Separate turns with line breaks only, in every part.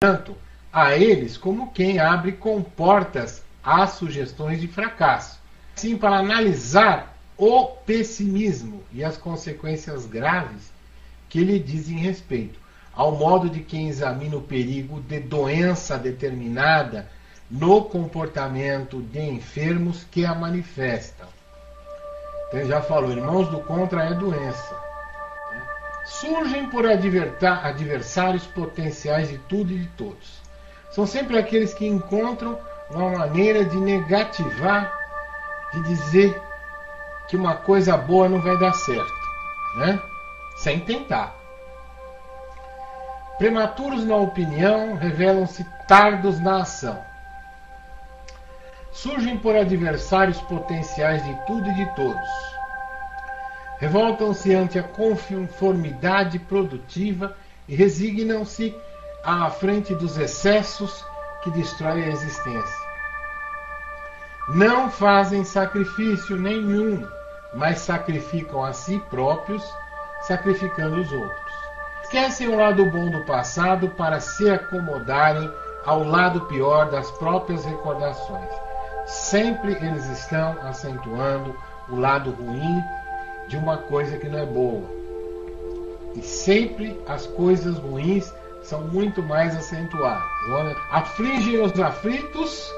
tanto a eles como quem abre comportas às sugestões de fracasso. Sim, para analisar o pessimismo e as consequências graves que lhe dizem respeito, ao modo de quem examina o perigo de doença determinada no comportamento de enfermos que a manifestam. Então ele já falou, irmãos do contra é doença. Surgem por adversários potenciais de tudo e de todos. São sempre aqueles que encontram uma maneira de negativar, de dizer que uma coisa boa não vai dar certo, né? Sem tentar. Prematuros na opinião, revelam-se tardos na ação. Surgem por adversários potenciais de tudo e de todos. Revoltam-se ante a conformidade produtiva e resignam-se à frente dos excessos que destroem a existência. Não fazem sacrifício nenhum, mas sacrificam a si próprios, sacrificando os outros. Esquecem o lado bom do passado para se acomodarem ao lado pior das próprias recordações. Sempre eles estão acentuando o lado ruim de uma coisa que não é boa. E sempre as coisas ruins são muito mais acentuadas. Afligem os aflitos,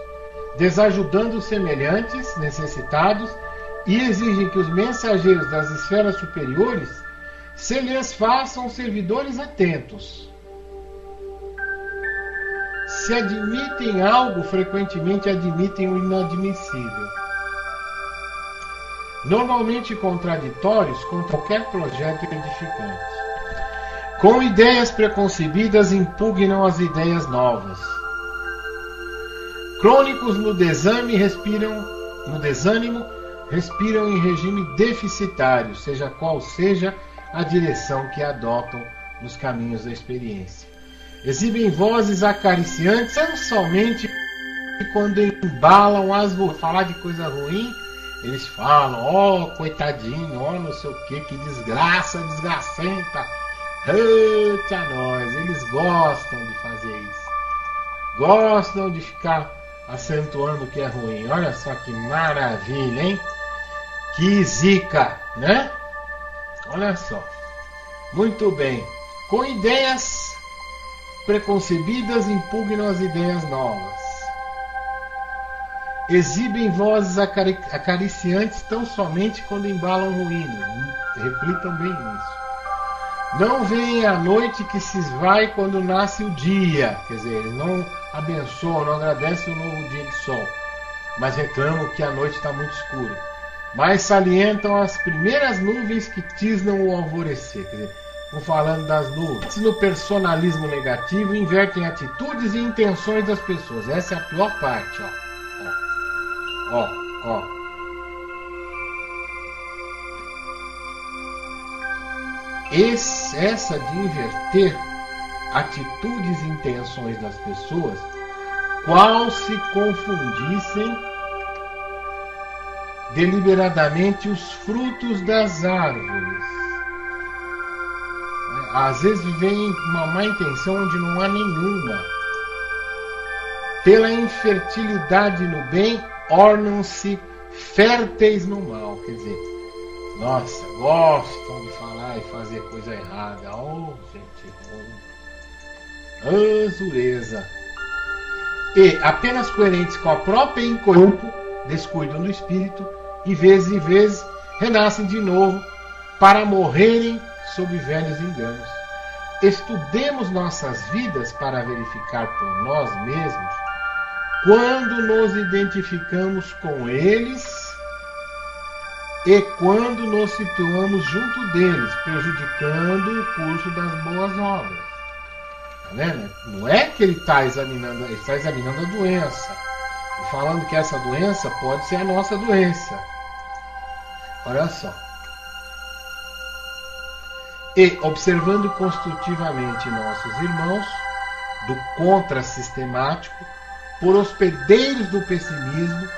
desajudando os semelhantes, necessitados, e exigem que os mensageiros das esferas superiores se lhes façam servidores atentos. Se admitem algo, frequentemente admitem o inadmissível. Normalmente contraditórios com qualquer projeto edificante. Com ideias preconcebidas impugnam as ideias novas. Crônicos no desânimo respiram em regime deficitário, seja qual seja a direção que adotam nos caminhos da experiência. Exibem vozes acariciantes, não somente quando embalam as falar de coisa ruim, eles falam, ó, coitadinho, ó, não sei o que desgraça, desgracenta. Eita nós, eles gostam de fazer isso. Gostam de ficar acentuando o que é ruim. Olha só que maravilha, hein? Que zica, né? Olha só. Muito bem. Com ideias preconcebidas impugnam as ideias novas. Exibem vozes acariciantes tão somente quando embalam ruína. Reflitam bem nisso. Não veem a noite que se esvai quando nasce o dia. Quer dizer, eles não abençoam, não agradecem o novo dia de sol, mas reclamam que a noite está muito escura. Mas salientam as primeiras nuvens que tisnam o alvorecer. Quer dizer, vão falando das nuvens. No personalismo negativo, invertem atitudes e intenções das pessoas. Essa é a pior parte, ó. Essa de inverter atitudes e intenções das pessoas, qual se confundissem deliberadamente os frutos das árvores. Às vezes vem uma má intenção onde não há nenhuma. Pela infertilidade no bem, ornam-se férteis no mal. Quer dizer, nossa, gostam de falar e fazer coisa errada. Oh, gente, azureza. E, apenas coerentes com a própria incoerência, descuidam do espírito e, vezes em vezes, renascem de novo para morrerem sob velhos enganos. Estudemos nossas vidas para verificar por nós mesmos quando nos identificamos com eles e quando nos situamos junto deles, prejudicando o curso das boas obras. Tá vendo? Não é que ele está examinando, ele está examinando a doença. E falando que essa doença pode ser a nossa doença. Olha só. E observando construtivamente nossos irmãos do contra-sistemático, por hospedeiros do pessimismo,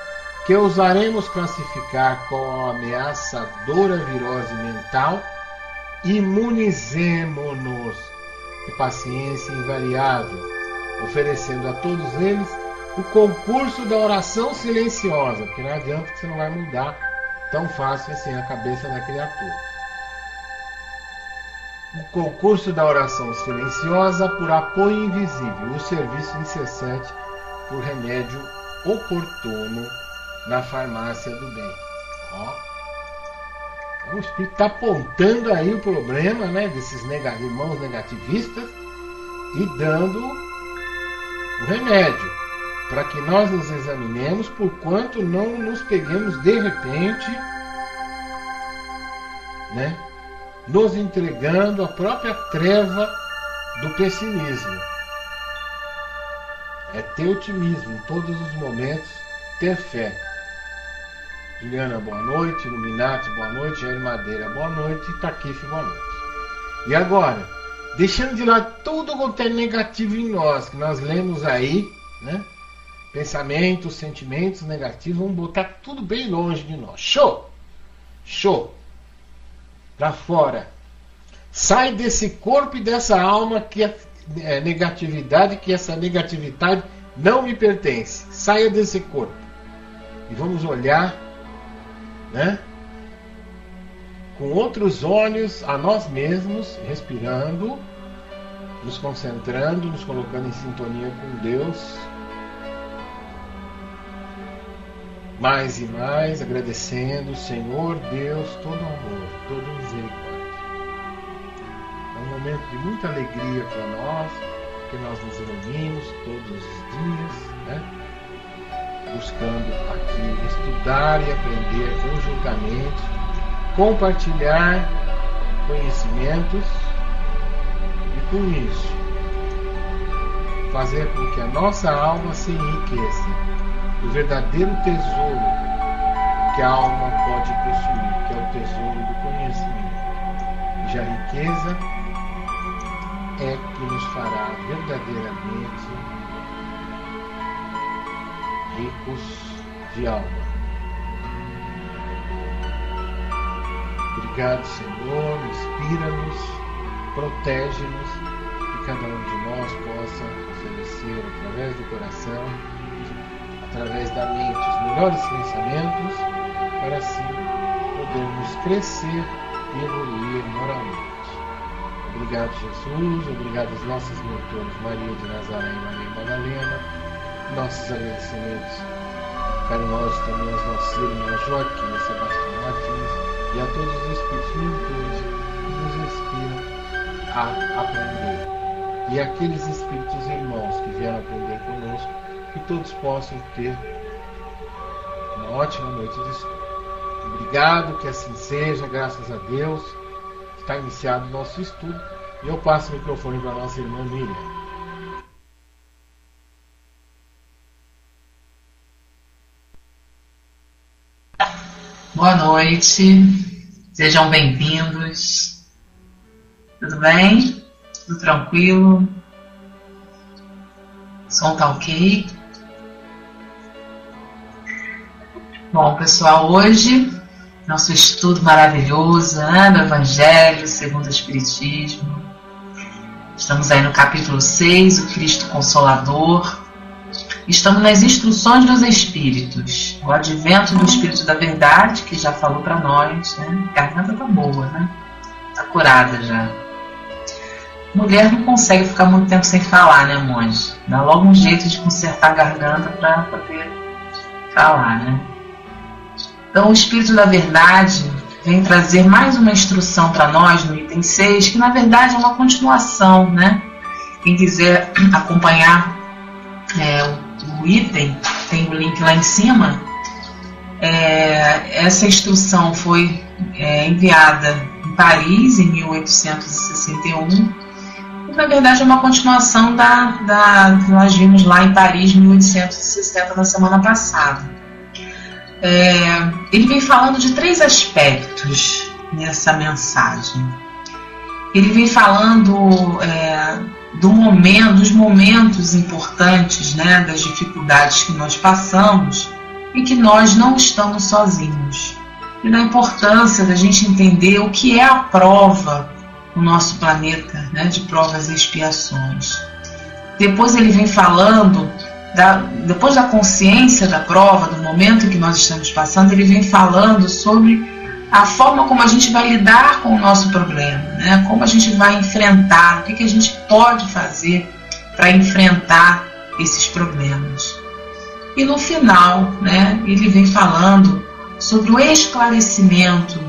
que ousaremos classificar como ameaçadora virose mental, imunizemo-nos de paciência invariável, oferecendo a todos eles o concurso da oração silenciosa, porque não adianta que você não vai mudar tão fácil assim a cabeça da criatura. O concurso da oração silenciosa por apoio invisível, o serviço incessante por remédio oportuno na farmácia do bem. O Espírito está apontando aí o problema, né, desses irmãos negativistas e dando o remédio para que nós nos examinemos, porquanto não nos peguemos de repente, né, nos entregando à própria treva do pessimismo. É ter otimismo em todos os momentos, ter fé. Juliana, boa noite. Illuminati, boa noite. Jair Madeira, boa noite. Taquife, boa noite. E agora, deixando de lado tudo quanto é negativo em nós, que nós lemos aí, né? Pensamentos, sentimentos negativos, vamos botar tudo bem longe de nós. Show! Show! Para fora. Sai desse corpo e dessa alma que é negatividade, que essa negatividade não me pertence. Saia desse corpo. E vamos olhar, né, com outros olhos a nós mesmos, respirando, nos concentrando, nos colocando em sintonia com Deus. Mais e mais, agradecendo, Senhor Deus, todo amor, toda misericórdia. É um momento de muita alegria para nós, que nós nos reunimos todos os dias, né? Buscando aqui estudar e aprender conjuntamente, compartilhar conhecimentos e com isso fazer com que a nossa alma se enriqueça. O verdadeiro tesouro que a alma pode possuir, que é o tesouro do conhecimento. E a riqueza é que nos fará verdadeiramente ricos de alma. Obrigado, Senhor, inspira-nos, protege-nos, que cada um de nós possa oferecer através do coração, através da mente, os melhores pensamentos, para assim podermos crescer e evoluir moralmente. Obrigado, Jesus, obrigado aos nossos mentores Maria de Nazaré e Maria Madalena. Nossos agradecimentos carinhosos também aos nossos irmãos Joaquim e Sebastião Martins e a todos os espíritos mentores que nos inspiram a aprender. E aqueles espíritos irmãos que vieram aprender conosco, que todos possam ter uma ótima noite de estudo. Obrigado, que assim seja, graças a Deus. Está iniciado o nosso estudo e eu passo o microfone para a nossa irmã Miriam.
Boa noite, sejam bem-vindos. Tudo bem? Tudo tranquilo? O som tá ok? Bom, pessoal, hoje nosso estudo maravilhoso, né, do Evangelho segundo o Espiritismo. Estamos aí no capítulo 6, o Cristo Consolador. Estamos nas instruções dos Espíritos, o advento do Espírito da Verdade, que já falou para nós, né? A garganta tá boa, né? Tá curada já. Mulher não consegue ficar muito tempo sem falar, né, monge? Dá logo um jeito de consertar a garganta para poder falar, né? Então, o Espírito da Verdade vem trazer mais uma instrução para nós no item 6, que na verdade é uma continuação, né? Quem quiser acompanhar o item, tem o link lá em cima. Essa instrução foi enviada em Paris em 1861 e na verdade é uma continuação que nós vimos lá em Paris em 1860 na semana passada. Ele vem falando de 3 aspectos nessa mensagem. Ele vem falando dos momentos importantes, né, das dificuldades que nós passamos e que nós não estamos sozinhos. E da importância da gente entender o que é a prova no nosso planeta, né, de provas e expiações. depois ele vem falando, depois da consciência da prova, do momento que nós estamos passando, ele vem falando sobre a forma como a gente vai lidar com o nosso problema, né? Como a gente vai enfrentar, o que a gente pode fazer para enfrentar esses problemas. E no final, né, ele vem falando sobre o esclarecimento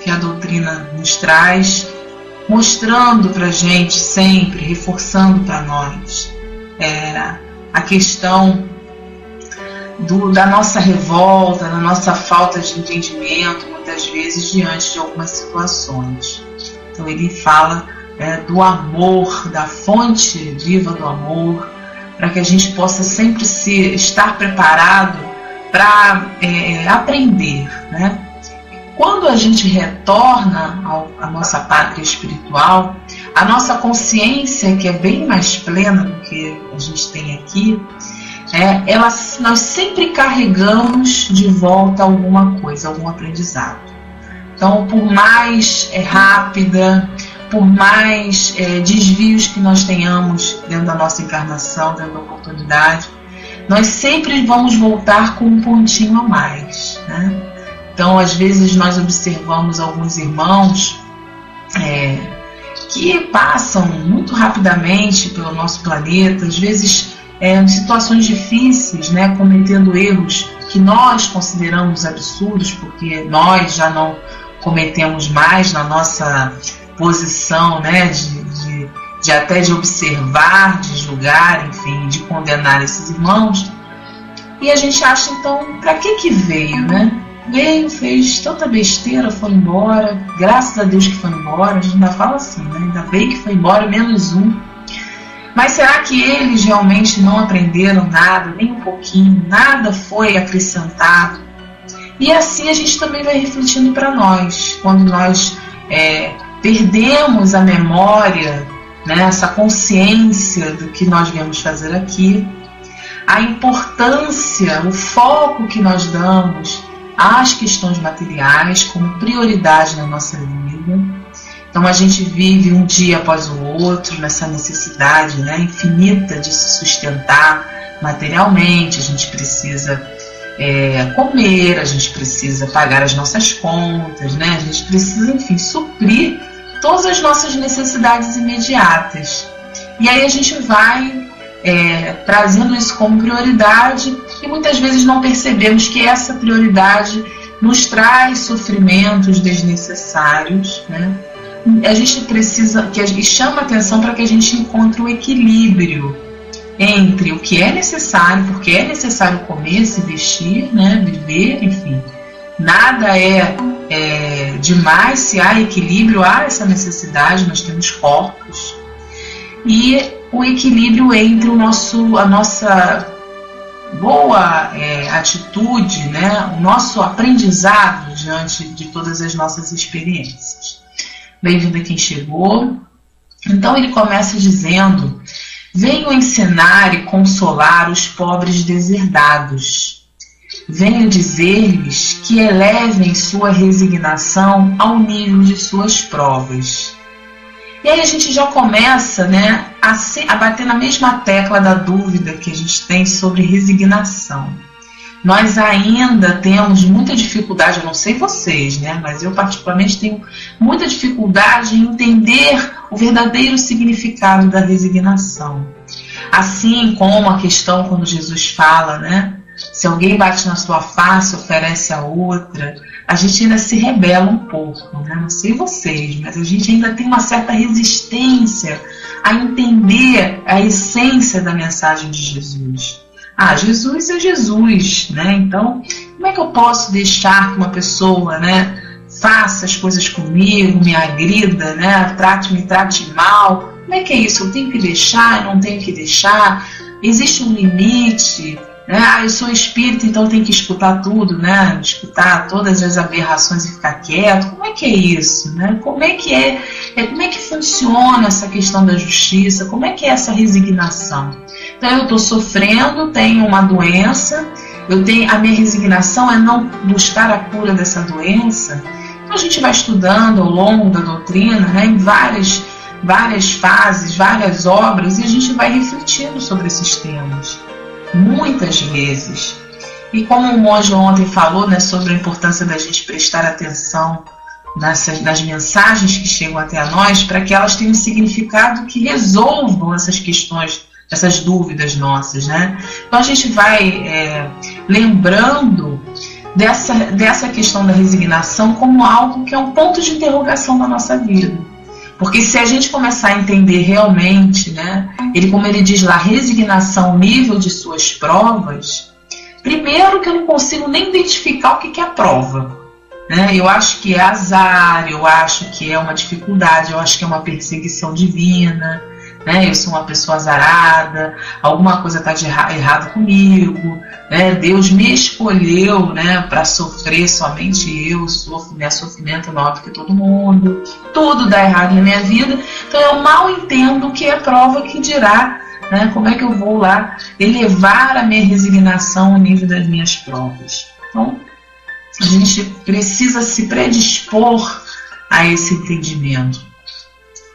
que a doutrina nos traz, mostrando para a gente sempre, reforçando para nós a questão da nossa revolta, da nossa falta de entendimento, muitas vezes diante de algumas situações. Então ele fala do amor, da fonte viva do amor, para que a gente possa sempre estar preparado para aprender, né? Quando a gente retorna à nossa pátria espiritual, a nossa consciência, que é bem mais plena do que a gente tem aqui, nós sempre carregamos de volta alguma coisa, algum aprendizado. Então, por mais rápida, por mais desvios que nós tenhamos dentro da nossa encarnação, dentro da oportunidade, nós sempre vamos voltar com um pontinho a mais, né? Então, às vezes nós observamos alguns irmãos que passam muito rapidamente pelo nosso planeta, às vezes em situações difíceis, né, cometendo erros que nós consideramos absurdos, porque nós já não cometemos mais na nossa posição, né, de até de observar, de julgar, enfim, de condenar esses irmãos. E a gente acha, então, para que veio, né? Veio, fez tanta besteira, foi embora, graças a Deus que foi embora. A gente ainda fala assim, né? Ainda bem que foi embora, menos um. Mas será que eles realmente não aprenderam nada, nem um pouquinho, nada foi acrescentado? E assim a gente também vai refletindo para nós, quando nós perdemos a memória, né, essa consciência do que nós viemos fazer aqui, a importância, o foco que nós damos às questões materiais como prioridade na nossa vida. Então a gente vive um dia após o outro nessa necessidade, né, infinita de se sustentar materialmente. A gente precisa comer, a gente precisa pagar as nossas contas, né, a gente precisa, enfim, suprir todas as nossas necessidades imediatas. E aí a gente vai trazendo isso como prioridade e muitas vezes não percebemos que essa prioridade nos traz sofrimentos desnecessários, né? A gente precisa, e chama atenção para que a gente encontre o equilíbrio entre o que é necessário, porque é necessário comer, se vestir, né, viver, enfim. Nada é demais, se há equilíbrio, há essa necessidade, nós temos corpos. E o equilíbrio entre a nossa boa atitude, né, o nosso aprendizado diante de todas as nossas experiências. Bem-vindo a quem chegou. Então ele começa dizendo: venho ensinar e consolar os pobres deserdados. Venho dizer-lhes que elevem sua resignação ao nível de suas provas. E aí a gente já começa, né, a bater na mesma tecla da dúvida que a gente tem sobre resignação. Nós ainda temos muita dificuldade, eu não sei vocês, né, mas eu particularmente tenho muita dificuldade em entender o verdadeiro significado da resignação. Assim como a questão quando Jesus fala, né, se alguém bate na sua face, oferece a outra, a gente ainda se rebela um pouco, né? Não sei vocês, mas a gente ainda tem uma certa resistência a entender a essência da mensagem de Jesus. Jesus é Jesus, né? Então, como é que eu posso deixar que uma pessoa, né, faça as coisas comigo, me agrida, né, me trate mal? Como é que é isso? Eu tenho que deixar, eu não tenho que deixar? Existe um limite? Eu sou espírita, então eu tenho que escutar tudo, né? Escutar todas as aberrações e ficar quieto. Como é que é isso, né? Como é que funciona essa questão da justiça? Como é que é essa resignação? Então eu estou sofrendo, tenho uma doença, a minha resignação é não buscar a cura dessa doença. Então a gente vai estudando ao longo da doutrina, né, em várias várias fases, várias obras, e a gente vai refletindo sobre esses temas, muitas vezes. E como o monge ontem falou, né, sobre a importância da gente prestar atenção nas mensagens que chegam até nós, para que elas tenham um significado que resolvam essas questões, essas dúvidas nossas, né? Então a gente vai lembrando dessa questão da resignação como algo que é um ponto de interrogação na nossa vida. Porque se a gente começar a entender realmente, né, como ele diz lá, resignação, nível de suas provas, primeiro que eu não consigo nem identificar o que é a prova. Né? Eu acho que é azar, eu acho que é uma dificuldade, eu acho que é uma perseguição divina, né? Eu sou uma pessoa azarada, alguma coisa está de errado comigo, né? Deus me escolheu, né, para sofrer, somente eu sofro, meu sofrimento é maior do que todo mundo, tudo dá errado na minha vida, então eu mal entendo o que é prova, que dirá, né, como é que eu vou lá elevar a minha resignação ao nível das minhas provas. Então, a gente precisa se predispor a esse entendimento.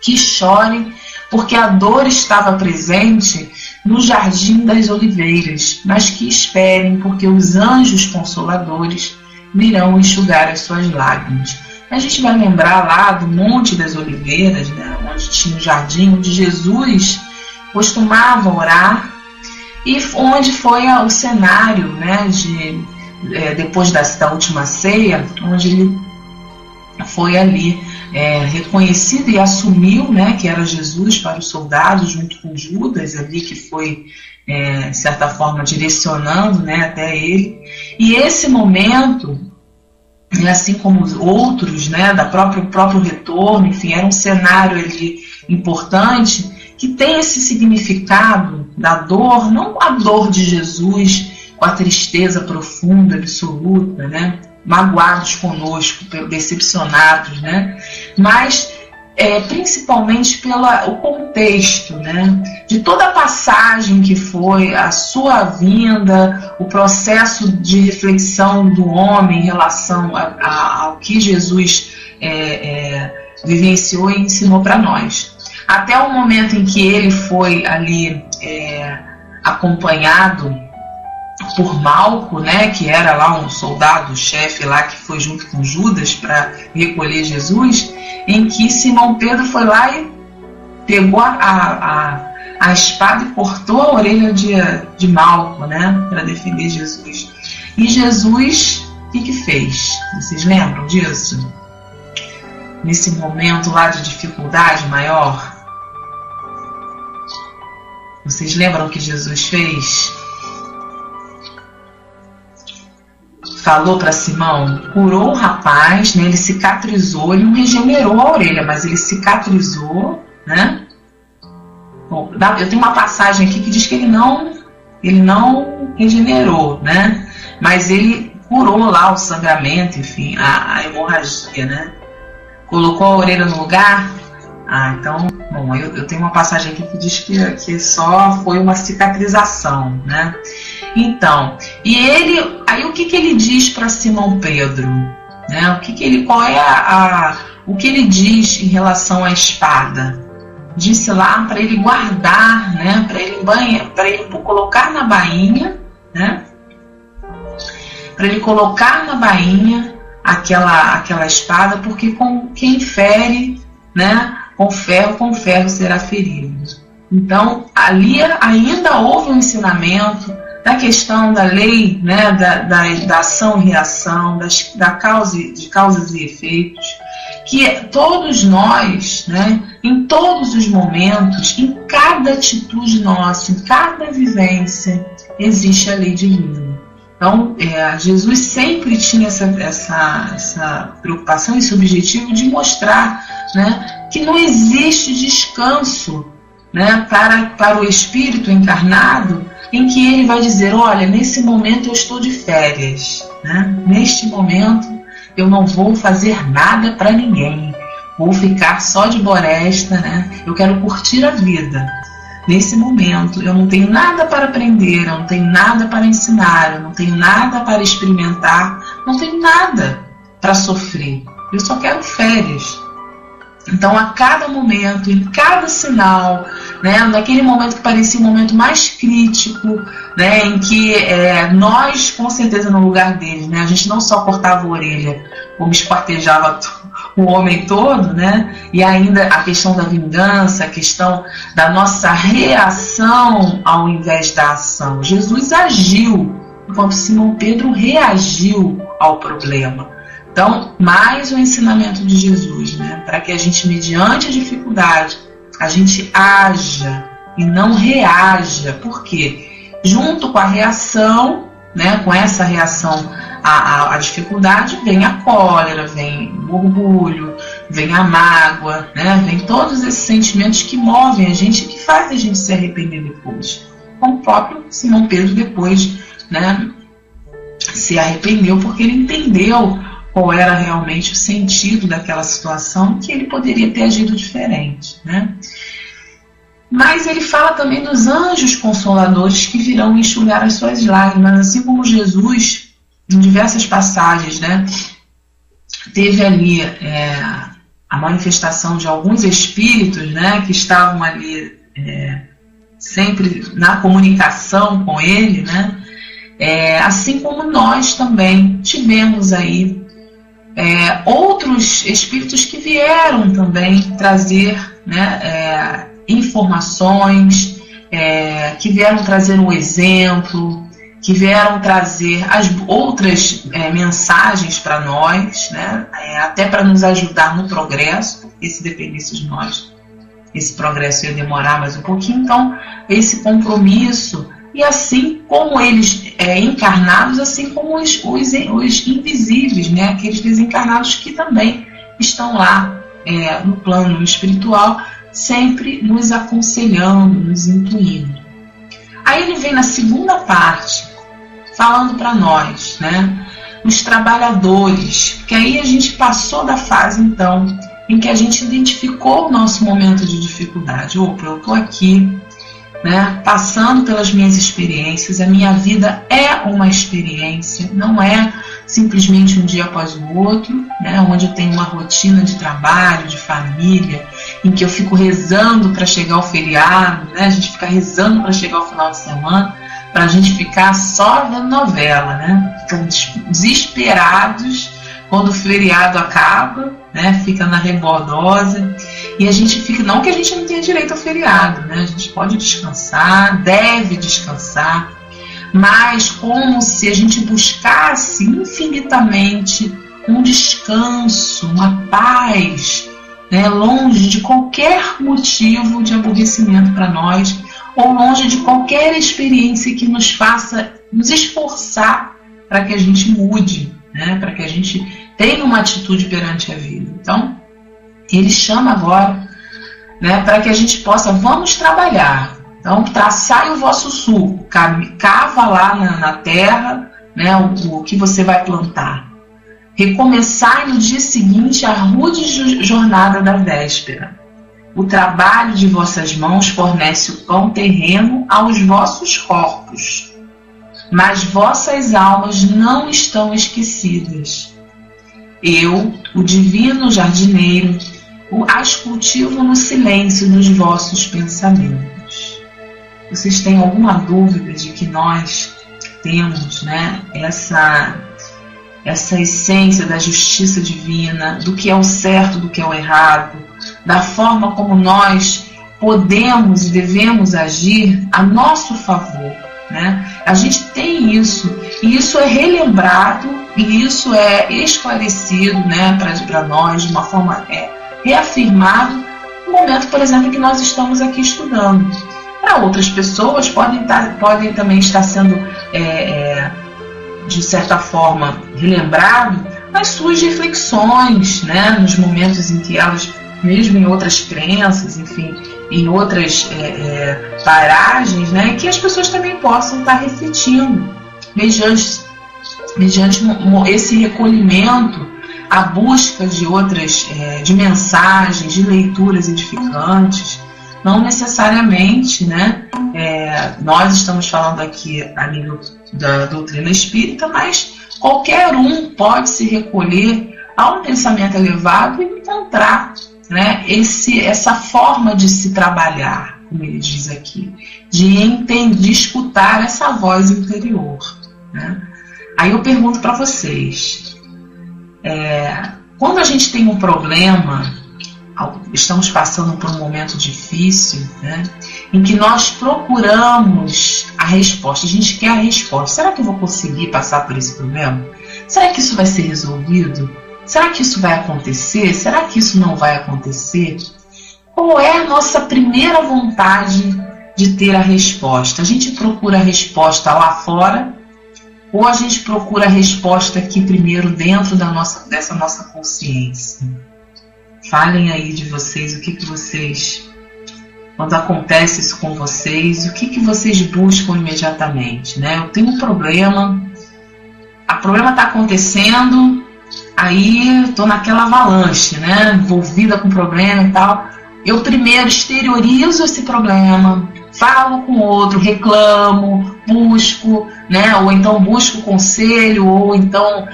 Que chorem, porque a dor estava presente no jardim das oliveiras, mas que esperem, porque os anjos consoladores virão enxugar as suas lágrimas. A gente vai lembrar lá do Monte das Oliveiras, né, onde tinha o jardim, onde Jesus costumava orar, e onde foi o cenário, né, depois da última ceia, onde ele foi ali reconhecido e assumiu, né, que era Jesus para os soldados, junto com Judas ali, que foi de certa forma direcionando, né, até ele. E esse momento, assim como os outros, né, próprio retorno, enfim, era um cenário ali importante, que tem esse significado da dor, não a dor de Jesus com a tristeza profunda, absoluta, né? Magoados conosco, decepcionados, né? Mas principalmente pelo contexto, né? De toda a passagem que foi a sua vinda, o processo de reflexão do homem em relação ao que Jesus vivenciou e ensinou para nós. Até o momento em que ele foi ali acompanhado por Malco, né, que era lá um soldado-chefe lá que foi junto com Judas para recolher Jesus, em que Simão Pedro foi lá e pegou a espada e cortou a orelha de Malco, né, para defender Jesus. E Jesus, o que fez? Vocês lembram disso? Nesse momento lá de dificuldade maior, vocês lembram o que Jesus fez? Falou para Simão, curou o rapaz, né? Ele cicatrizou, ele não regenerou a orelha, mas ele cicatrizou, né? Bom, eu tenho uma passagem aqui que diz que ele não regenerou, né? Mas ele curou lá o sangramento, enfim, a hemorragia, né? Colocou a orelha no lugar. Então, bom, eu tenho uma passagem aqui que diz que só foi uma cicatrização, né? Então, aí o que ele diz para Simão Pedro, né? O que ele diz em relação à espada? Disse lá para ele guardar, né? Para ele colocar na bainha, né? Para ele colocar na bainha aquela espada, porque com quem fere, né? Com ferro será ferido. Então, ali ainda houve um ensinamento da questão da lei, né, da ação e reação, de causas e efeitos, que todos nós, né, em todos os momentos, em cada atitude nossa, em cada vivência, existe a lei divina. Então, Jesus sempre tinha essa preocupação, esse objetivo de mostrar, né, que não existe descanso, né, para o espírito encarnado, em que ele vai dizer, olha, nesse momento eu estou de férias, né? Neste momento eu não vou fazer nada para ninguém, vou ficar só de boresta, né? Eu quero curtir a vida. Nesse momento eu não tenho nada para aprender, eu não tenho nada para ensinar, eu não tenho nada para experimentar, não tenho nada para sofrer, eu só quero férias. Então, a cada momento, em cada sinal, né, naquele momento que parecia o momento mais crítico, né, em que nós, com certeza, no lugar deles, né, a gente não só cortava a orelha, como esquartejava o homem todo, né, e ainda a questão da vingança, a questão da nossa reação ao invés da ação. Jesus agiu, enquanto Simão Pedro reagiu ao problema. Então, mais um ensinamento de Jesus, né? Para que a gente, mediante a dificuldade, a gente haja e não reaja. Por quê? Junto com a reação, né? Com essa reação à dificuldade, vem a cólera, vem o orgulho, vem a mágoa, né? Vem todos esses sentimentos que movem a gente e que fazem a gente se arrepender depois. Como o próprio Simão Pedro depois, né? Se arrependeu porque ele entendeu qual era realmente o sentido daquela situação, que ele poderia ter agido diferente, né? Mas ele fala também dos anjos consoladores que virão enxugar as suas lágrimas, assim como Jesus, em diversas passagens, né, teve ali a manifestação de alguns espíritos, né, que estavam ali sempre na comunicação com ele, né? Assim como nós também tivemos aí outros espíritos que vieram também trazer, né, informações, que vieram trazer um exemplo, que vieram trazer as outras mensagens para nós, né, até para nos ajudar no progresso, porque se dependesse de nós, esse progresso ia demorar mais um pouquinho. Então, esse compromisso, e assim como eles encarnados, assim como os invisíveis, né? Aqueles desencarnados que também estão lá no plano espiritual, sempre nos aconselhando, nos intuindo. Aí ele vem na segunda parte, falando para nós, né? Os trabalhadores, que aí a gente passou da fase, então, em que a gente identificou o nosso momento de dificuldade. Opa, eu estou aqui, né, passando pelas minhas experiências, a minha vida é uma experiência, não é simplesmente um dia após o outro, né, onde eu tenho uma rotina de trabalho, de família, em que eu fico rezando para chegar o feriado, né, a gente fica rezando para chegar o final de semana, para a gente ficar só vendo novela, né, ficamos desesperados quando o feriado acaba, né, fica na rebordosa. E a gente fica, não que a gente não tenha direito ao feriado, né? A gente pode descansar, deve descansar, mas como se a gente buscasse infinitamente um descanso, uma paz, né? Longe de qualquer motivo de aborrecimento para nós, ou longe de qualquer experiência que nos faça nos esforçar para que a gente mude, né? Para que a gente tenha uma atitude perante a vida. Então, ele chama agora, né, para que a gente possa, vamos trabalhar. Então, traçai o vosso sulco, cava lá na terra, né, o que você vai plantar. Recomeçai no dia seguinte a rude jornada da véspera. O trabalho de vossas mãos fornece o pão terreno aos vossos corpos, mas vossas almas não estão esquecidas. Eu, o divino jardineiro, as cultivo no silêncio dos vossos pensamentos. Vocês têm alguma dúvida de que nós temos, né, essa essência da justiça divina, do que é o certo, do que é o errado, da forma como nós podemos e devemos agir a nosso favor, né? A gente tem isso, e isso é relembrado, e isso é esclarecido, né, para nós de uma forma reafirmado no momento, por exemplo, que nós estamos aqui estudando. Para outras pessoas podem também estar sendo de certa forma relembrado nas suas reflexões, né, nos momentos em que elas, mesmo em outras crenças, enfim, em outras paragens, né, que as pessoas também possam estar refletindo mediante esse recolhimento, a busca de outras de mensagens, de leituras edificantes. Não necessariamente, né, nós estamos falando aqui a nível da doutrina espírita, mas qualquer um pode se recolher a um pensamento elevado e encontrar né, essa forma de se trabalhar, como ele diz aqui, de escutar essa voz interior, né? Aí eu pergunto para vocês, quando a gente tem um problema, estamos passando por um momento difícil, né, em que nós procuramos a resposta, a gente quer a resposta. Será que eu vou conseguir passar por esse problema? Será que isso vai ser resolvido? Será que isso vai acontecer? Será que isso não vai acontecer? Qual é a nossa primeira vontade de ter a resposta? A gente procura a resposta lá fora ou a gente procura a resposta aqui primeiro dentro dessa nossa consciência? Falem aí de vocês, o que vocês, quando acontece isso com vocês, o que vocês buscam imediatamente, né? Eu tenho um problema, o problema está acontecendo, aí estou naquela avalanche, né? Envolvida com o problema e tal. Eu primeiro exteriorizo esse problema, falo com o outro, reclamo, busco, né? Ou então busco conselho, ou então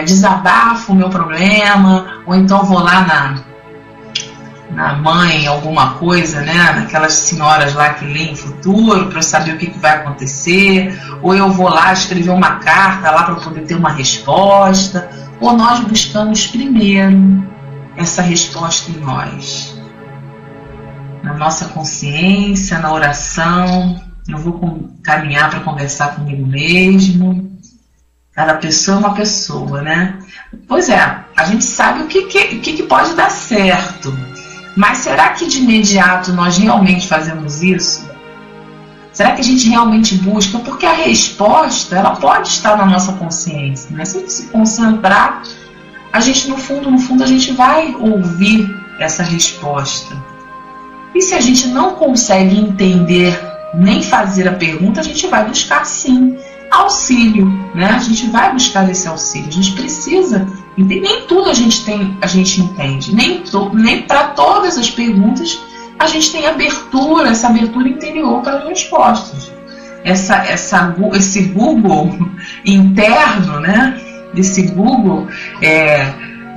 desabafo o meu problema, ou então vou lá na mãe, alguma coisa, né? Naquelas senhoras lá que leem futuro para eu saber o que vai acontecer, ou eu vou lá escrever uma carta lá para poder ter uma resposta, ou nós buscamos primeiro essa resposta em nós, na nossa consciência, na oração. Eu vou caminhar para conversar comigo mesmo. Cada pessoa é uma pessoa, né? Pois é, a gente sabe o que pode dar certo. Mas será que de imediato nós realmente fazemos isso? Será que a gente realmente busca? Porque a resposta, ela pode estar na nossa consciência, né? Se a gente se concentrar, a gente no fundo, a gente vai ouvir essa resposta. E se a gente não consegue entender nem fazer a pergunta, a gente vai buscar sim auxílio, né? A gente vai buscar esse auxílio. A gente precisa entender. Nem tudo a gente entende. Nem para todas as perguntas a gente tem essa abertura interior para as respostas. Esse Google interno, né? Esse Google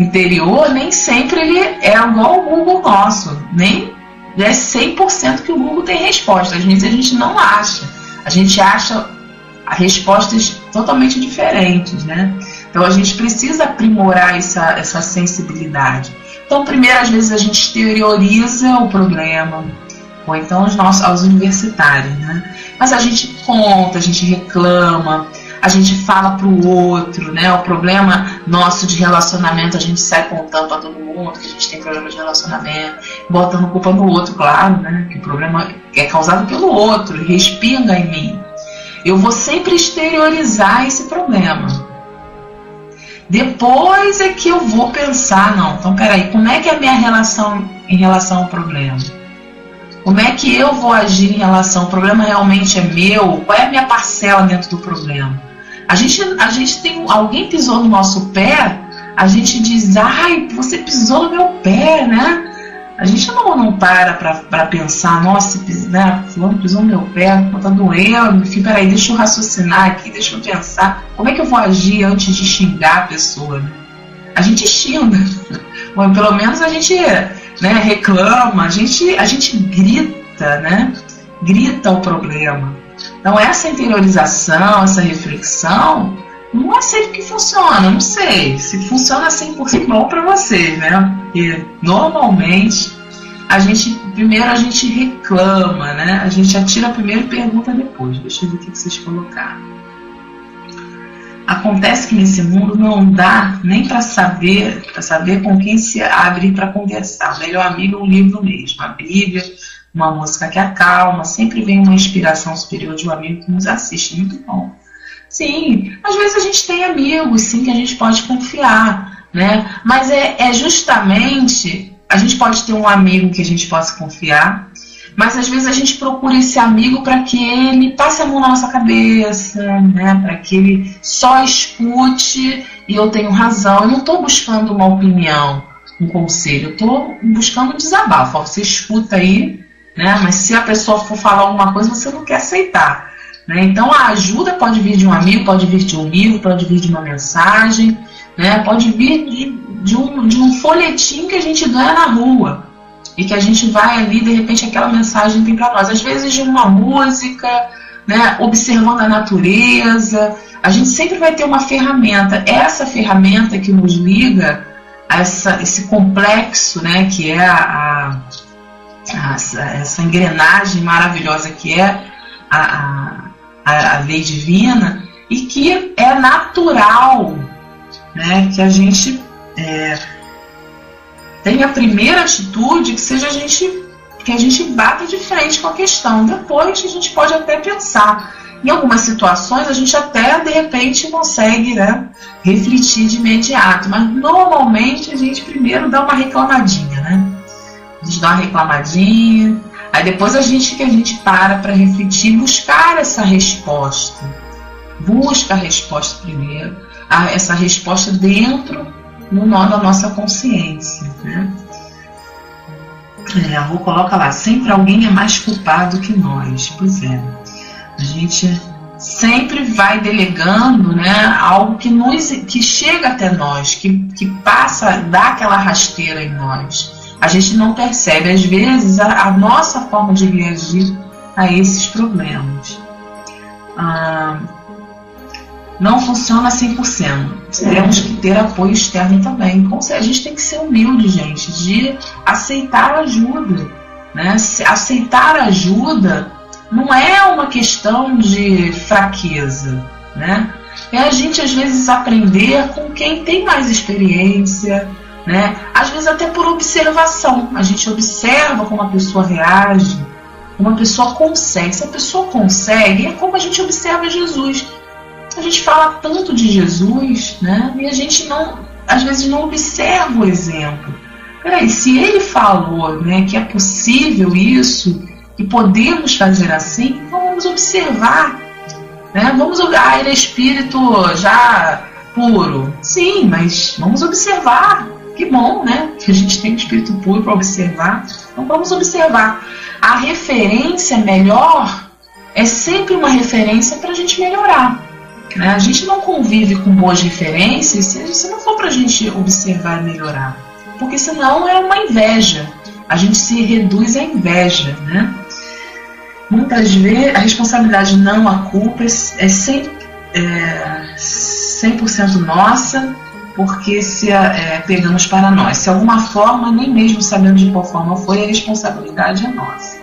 interior, nem sempre ele é igual ao Google nosso. Nem é 100% que o Google tem resposta. Às vezes a gente não acha. A gente acha respostas totalmente diferentes, né? Então a gente precisa aprimorar essa sensibilidade. Então, primeiro, às vezes a gente exterioriza o problema, ou então aos universitários, né? Mas a gente conta, a gente reclama, a gente fala para o outro, né? O problema nosso de relacionamento, a gente sai contando para todo mundo que a gente tem problema de relacionamento, botando culpa no outro, claro, né? Que o problema é causado pelo outro, respinga em mim. Eu vou sempre exteriorizar esse problema. Depois é que eu vou pensar, não, então peraí, como é que é a minha relação em relação ao problema? Como é que eu vou agir em relação, o problema realmente é meu? Qual é a minha parcela dentro do problema? A gente tem, alguém pisou no nosso pé, a gente diz, ai, você pisou no meu pé, né? A gente não para pensar, nossa, né, fulano pisou no meu pé, tá doendo, enfim, peraí, deixa eu raciocinar aqui, deixa eu pensar, como é que eu vou agir antes de xingar a pessoa, né? A gente xinga, ou pelo menos a gente, né, reclama, a gente grita, né? Grita o problema. Então essa interiorização, essa reflexão, não é sempre que funciona, não sei. Se funciona 100% bom para vocês, né? Porque normalmente primeiro a gente reclama, né? A gente atira primeiro e pergunta depois. Deixa eu ver o que vocês colocaram. Acontece que nesse mundo não dá nem para saber com quem se abre para conversar. O melhor amigo é um livro mesmo, a Bíblia, uma música que acalma, sempre vem uma inspiração superior de um amigo que nos assiste, muito bom. Sim, às vezes a gente tem amigos, sim, que a gente pode confiar, né? Mas é justamente, a gente pode ter um amigo que a gente possa confiar, mas às vezes a gente procura esse amigo para que ele passe a mão na nossa cabeça, né? Para que ele só escute e eu tenho razão. Eu não estou buscando uma opinião, um conselho, eu estou buscando um desabafo. Você escuta aí, né? Mas se a pessoa for falar alguma coisa, você não quer aceitar. Né? Então a ajuda pode vir de um amigo, pode vir de um livro, pode vir de uma mensagem, né? Pode vir um folhetim que a gente ganha na rua e que a gente vai ali, de repente aquela mensagem tem para nós, às vezes de uma música, né, observando a natureza. A gente sempre vai ter uma ferramenta, essa ferramenta que nos liga a esse complexo, né, que é essa engrenagem maravilhosa que é a lei divina, e que é natural, né, que a gente tenha a primeira atitude, que seja que a gente bata de frente com a questão. Depois a gente pode até pensar. Em algumas situações a gente até de repente consegue, né, refletir de imediato, mas normalmente a gente primeiro dá uma reclamadinha, né? A gente dá uma reclamadinha, aí depois a gente para refletir, buscar essa resposta. Busca a resposta primeiro, essa resposta dentro no nó da nossa consciência, né? A Rô coloca lá, sempre alguém é mais culpado que nós. Pois é, a gente sempre vai delegando, né, algo que chega até nós, que passa, dá aquela rasteira em nós. A gente não percebe, às vezes, a nossa forma de reagir a esses problemas. Não funciona 100%. Temos que ter apoio externo também. A gente tem que ser humilde, gente, de aceitar ajuda, né? Aceitar ajuda não é uma questão de fraqueza, né? É a gente, às vezes, aprender com quem tem mais experiência, né? Às vezes até por observação. A gente observa como a pessoa reage, como a pessoa consegue. Se a pessoa consegue, é como a gente observa Jesus. A gente fala tanto de Jesus, né? E a gente às vezes não observa o exemplo. Peraí, se ele falou, né, que é possível isso, e podemos fazer assim, então vamos observar, né? ele é espírito já puro. Sim, mas vamos observar. Que bom, né? Que a gente tem um espírito puro para observar. Então vamos observar. A referência melhor é sempre uma referência para a gente melhorar. Né? A gente não convive com boas referências se não for para a gente observar e melhorar. Porque senão é uma inveja. A gente se reduz à inveja, né? Muitas vezes a responsabilidade não, a culpa é 100% nossa, porque pegamos para nós. Se de alguma forma, nem mesmo sabendo de qual forma foi, a responsabilidade é nossa.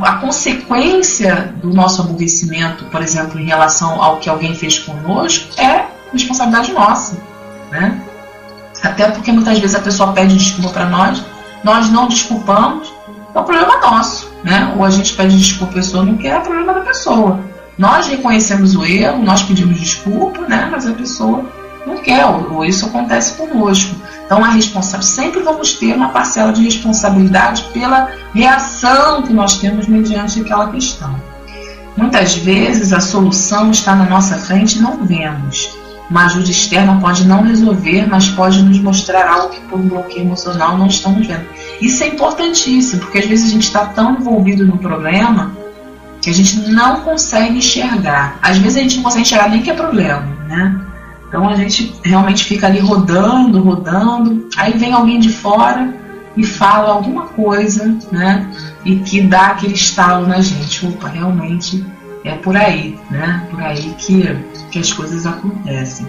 A consequência do nosso aborrecimento, por exemplo, em relação ao que alguém fez conosco, é responsabilidade nossa, né? Até porque muitas vezes a pessoa pede desculpa para nós não desculpamos, é um problema nosso, né? Ou a gente pede desculpa, a pessoa não quer, é problema da pessoa. Nós reconhecemos o erro, nós pedimos desculpa, né? Mas a pessoa não quer, ou isso acontece conosco. Então, sempre vamos ter uma parcela de responsabilidade pela reação que nós temos mediante aquela questão. Muitas vezes a solução está na nossa frente e não vemos. Uma ajuda externa pode não resolver, mas pode nos mostrar algo que por um bloqueio emocional não estamos vendo. Isso é importantíssimo, porque às vezes a gente está tão envolvido no problema que a gente não consegue enxergar. Às vezes a gente não consegue enxergar nem que é problema, né? Então a gente realmente fica ali rodando, aí vem alguém de fora e fala alguma coisa, né? E que dá aquele estalo na gente. Opa, realmente é por aí, né? Por aí que as coisas acontecem.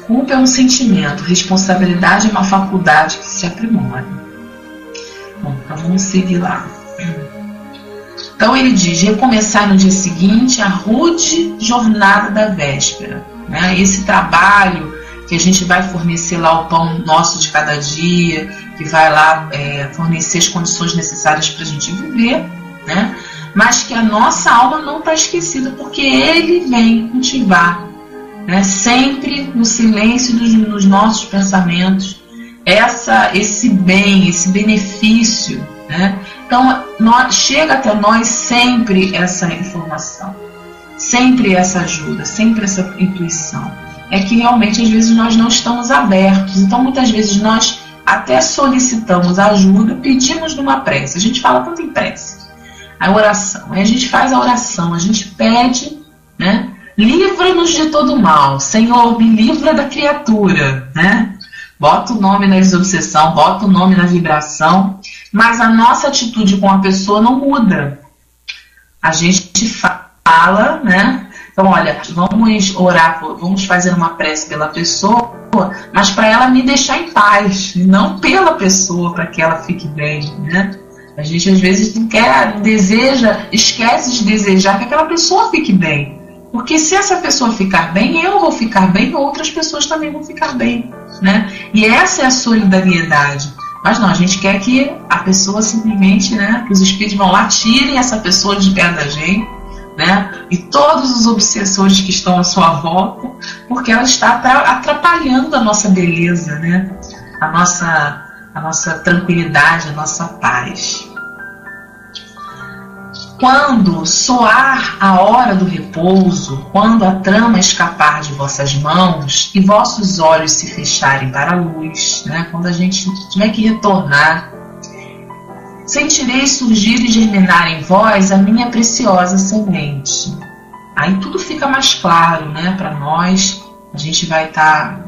Culpa é um sentimento, responsabilidade é uma faculdade que se aprimora. Bom, então vamos seguir lá. Então ele diz, recomeçar no dia seguinte a rude jornada da véspera, né? Esse trabalho que a gente vai fornecer lá o pão nosso de cada dia, que vai lá fornecer as condições necessárias para a gente viver, né? Mas que a nossa alma não está esquecida, porque ele vem cultivar, né? Sempre no silêncio dos nossos pensamentos, esse bem, esse benefício, né? Então chega até nós sempre essa informação, sempre essa ajuda, sempre essa intuição. É que realmente às vezes nós não estamos abertos. Então muitas vezes nós até solicitamos ajuda, pedimos numa prece. A gente fala tanto em prece, a oração. Aí a gente faz a oração, a gente pede, né? livra-nos de todo mal, Senhor, me livra da criatura, né? Bota o nome na desobsessão, bota o nome na vibração, mas a nossa atitude com a pessoa não muda. A gente fala, né? Então, olha, vamos orar, vamos fazer uma prece pela pessoa, mas para ela me deixar em paz, não pela pessoa, para que ela fique bem, né? A gente às vezes não quer, esquece de desejar que aquela pessoa fique bem. Porque se essa pessoa ficar bem, eu vou ficar bem, outras pessoas também vão ficar bem, né? E essa é a solidariedade. Mas não, a gente quer que a pessoa simplesmente, né, que os espíritos vão lá, tirem essa pessoa de perto da gente, né? E todos os obsessores que estão à sua volta, porque ela está atrapalhando a nossa beleza, né? A nossa tranquilidade, a nossa paz. Quando soar a hora do repouso, quando a trama escapar de vossas mãos e vossos olhos se fecharem para a luz, né? Quando a gente tiver que retornar, sentireis surgir e germinar em vós a minha preciosa semente. Aí tudo fica mais claro, né? Para nós, a gente vai estar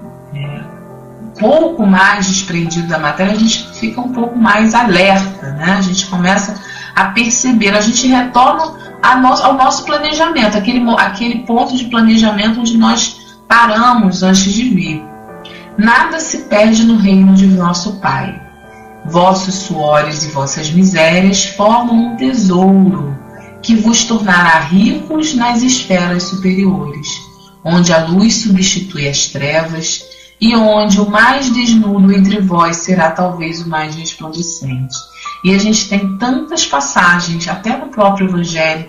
um pouco mais desprendido da matéria, a gente fica um pouco mais alerta, né? A gente começa a perceber, a gente retorna ao nosso planejamento, aquele ponto de planejamento onde nós paramos antes de vir. Nada se perde no reino de nosso Pai. Vossos suores e vossas misérias formam um tesouro que vos tornará ricos nas esferas superiores, onde a luz substitui as trevas e onde o mais desnudo entre vós será talvez o mais resplandecente. E a gente tem tantas passagens, até no próprio Evangelho,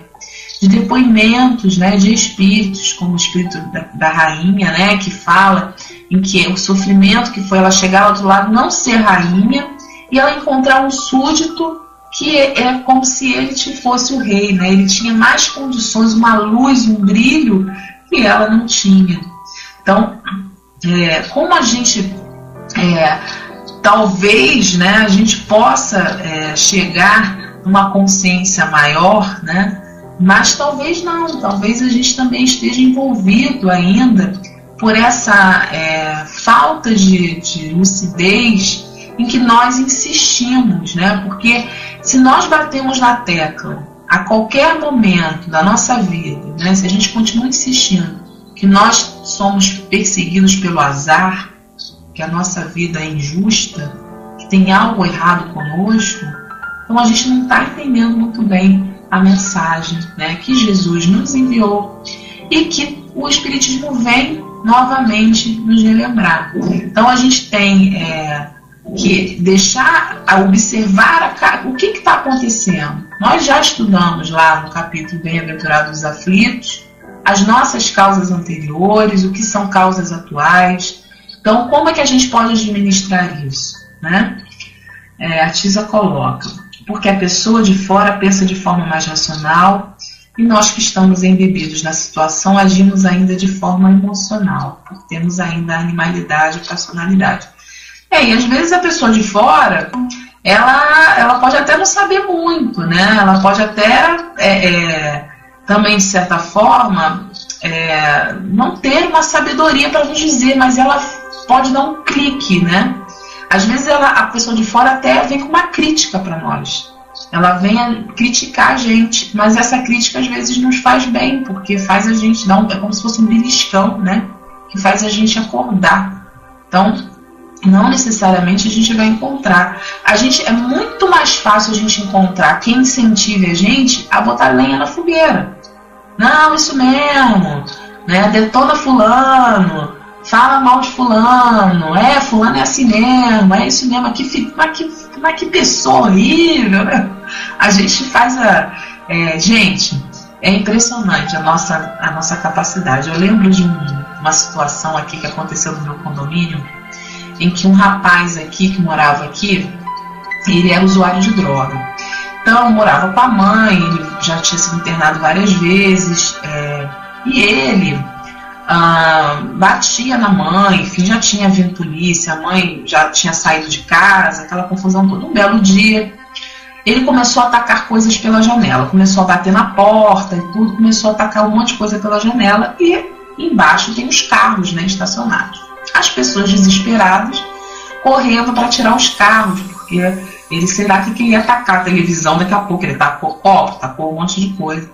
de depoimentos, né, de espíritos, como o espírito da rainha, né, que fala em que o sofrimento que foi ela chegar ao outro lado, não ser rainha, e ela encontrar um súdito que é como se ele fosse o rei, né? Ele tinha mais condições, uma luz, um brilho que ela não tinha. Então, como a gente talvez, né, a gente possa chegar numa consciência maior, né? Mas talvez não, talvez a gente também esteja envolvido ainda por essa falta de lucidez em que nós insistimos, né? Porque se nós batemos na tecla a qualquer momento da nossa vida, né, se a gente continua insistindo que nós somos perseguidos pelo azar, que a nossa vida é injusta, que tem algo errado conosco, então a gente não está entendendo muito bem a mensagem, né, que Jesus nos enviou e que o Espiritismo vem novamente nos relembrar. Então a gente tem que deixar a observar o que está acontecendo. Nós já estudamos lá no capítulo Bem-aventurados os aflitos as nossas causas anteriores, o que são causas atuais. Então, como é que a gente pode administrar isso, né? A Tisa coloca: porque a pessoa de fora pensa de forma mais racional e nós que estamos embebidos na situação agimos ainda de forma emocional, porque temos ainda a animalidade e passionalidade. E às vezes a pessoa de fora, ela pode até não saber muito, né? Ela pode até também, de certa forma, não ter uma sabedoria para nos dizer, mas ela pode dar um clique, né? Às vezes a pessoa de fora até vem com uma crítica para nós. Ela vem a criticar a gente, mas essa crítica às vezes nos faz bem, porque faz a gente é como se fosse um beliscão, né? Que faz a gente acordar. Então, não necessariamente a gente vai encontrar. É muito mais fácil a gente encontrar quem incentive a gente a botar lenha na fogueira. Não, isso mesmo, né? Detona fulano, fala mal de fulano, fulano é assim mesmo, é isso mesmo, mas que pessoa horrível, né? A gente faz gente, é impressionante a nossa capacidade. Eu lembro de uma situação aqui que aconteceu no meu condomínio, em que um rapaz aqui, que morava aqui, ele era usuário de droga. Então, morava com a mãe, ele já tinha sido internado várias vezes, e ele batia na mãe, enfim, já tinha vindo polícia, a mãe já tinha saído de casa, aquela confusão toda. Um belo dia, ele começou a atacar coisas pela janela, começou a bater na porta e tudo, começou a atacar um monte de coisa pela janela, e embaixo tem os carros, né, estacionados. As pessoas desesperadas correndo para tirar os carros, porque ele, será que queria atacar a televisão daqui a pouco, ele tacou copo, tacou um monte de coisa.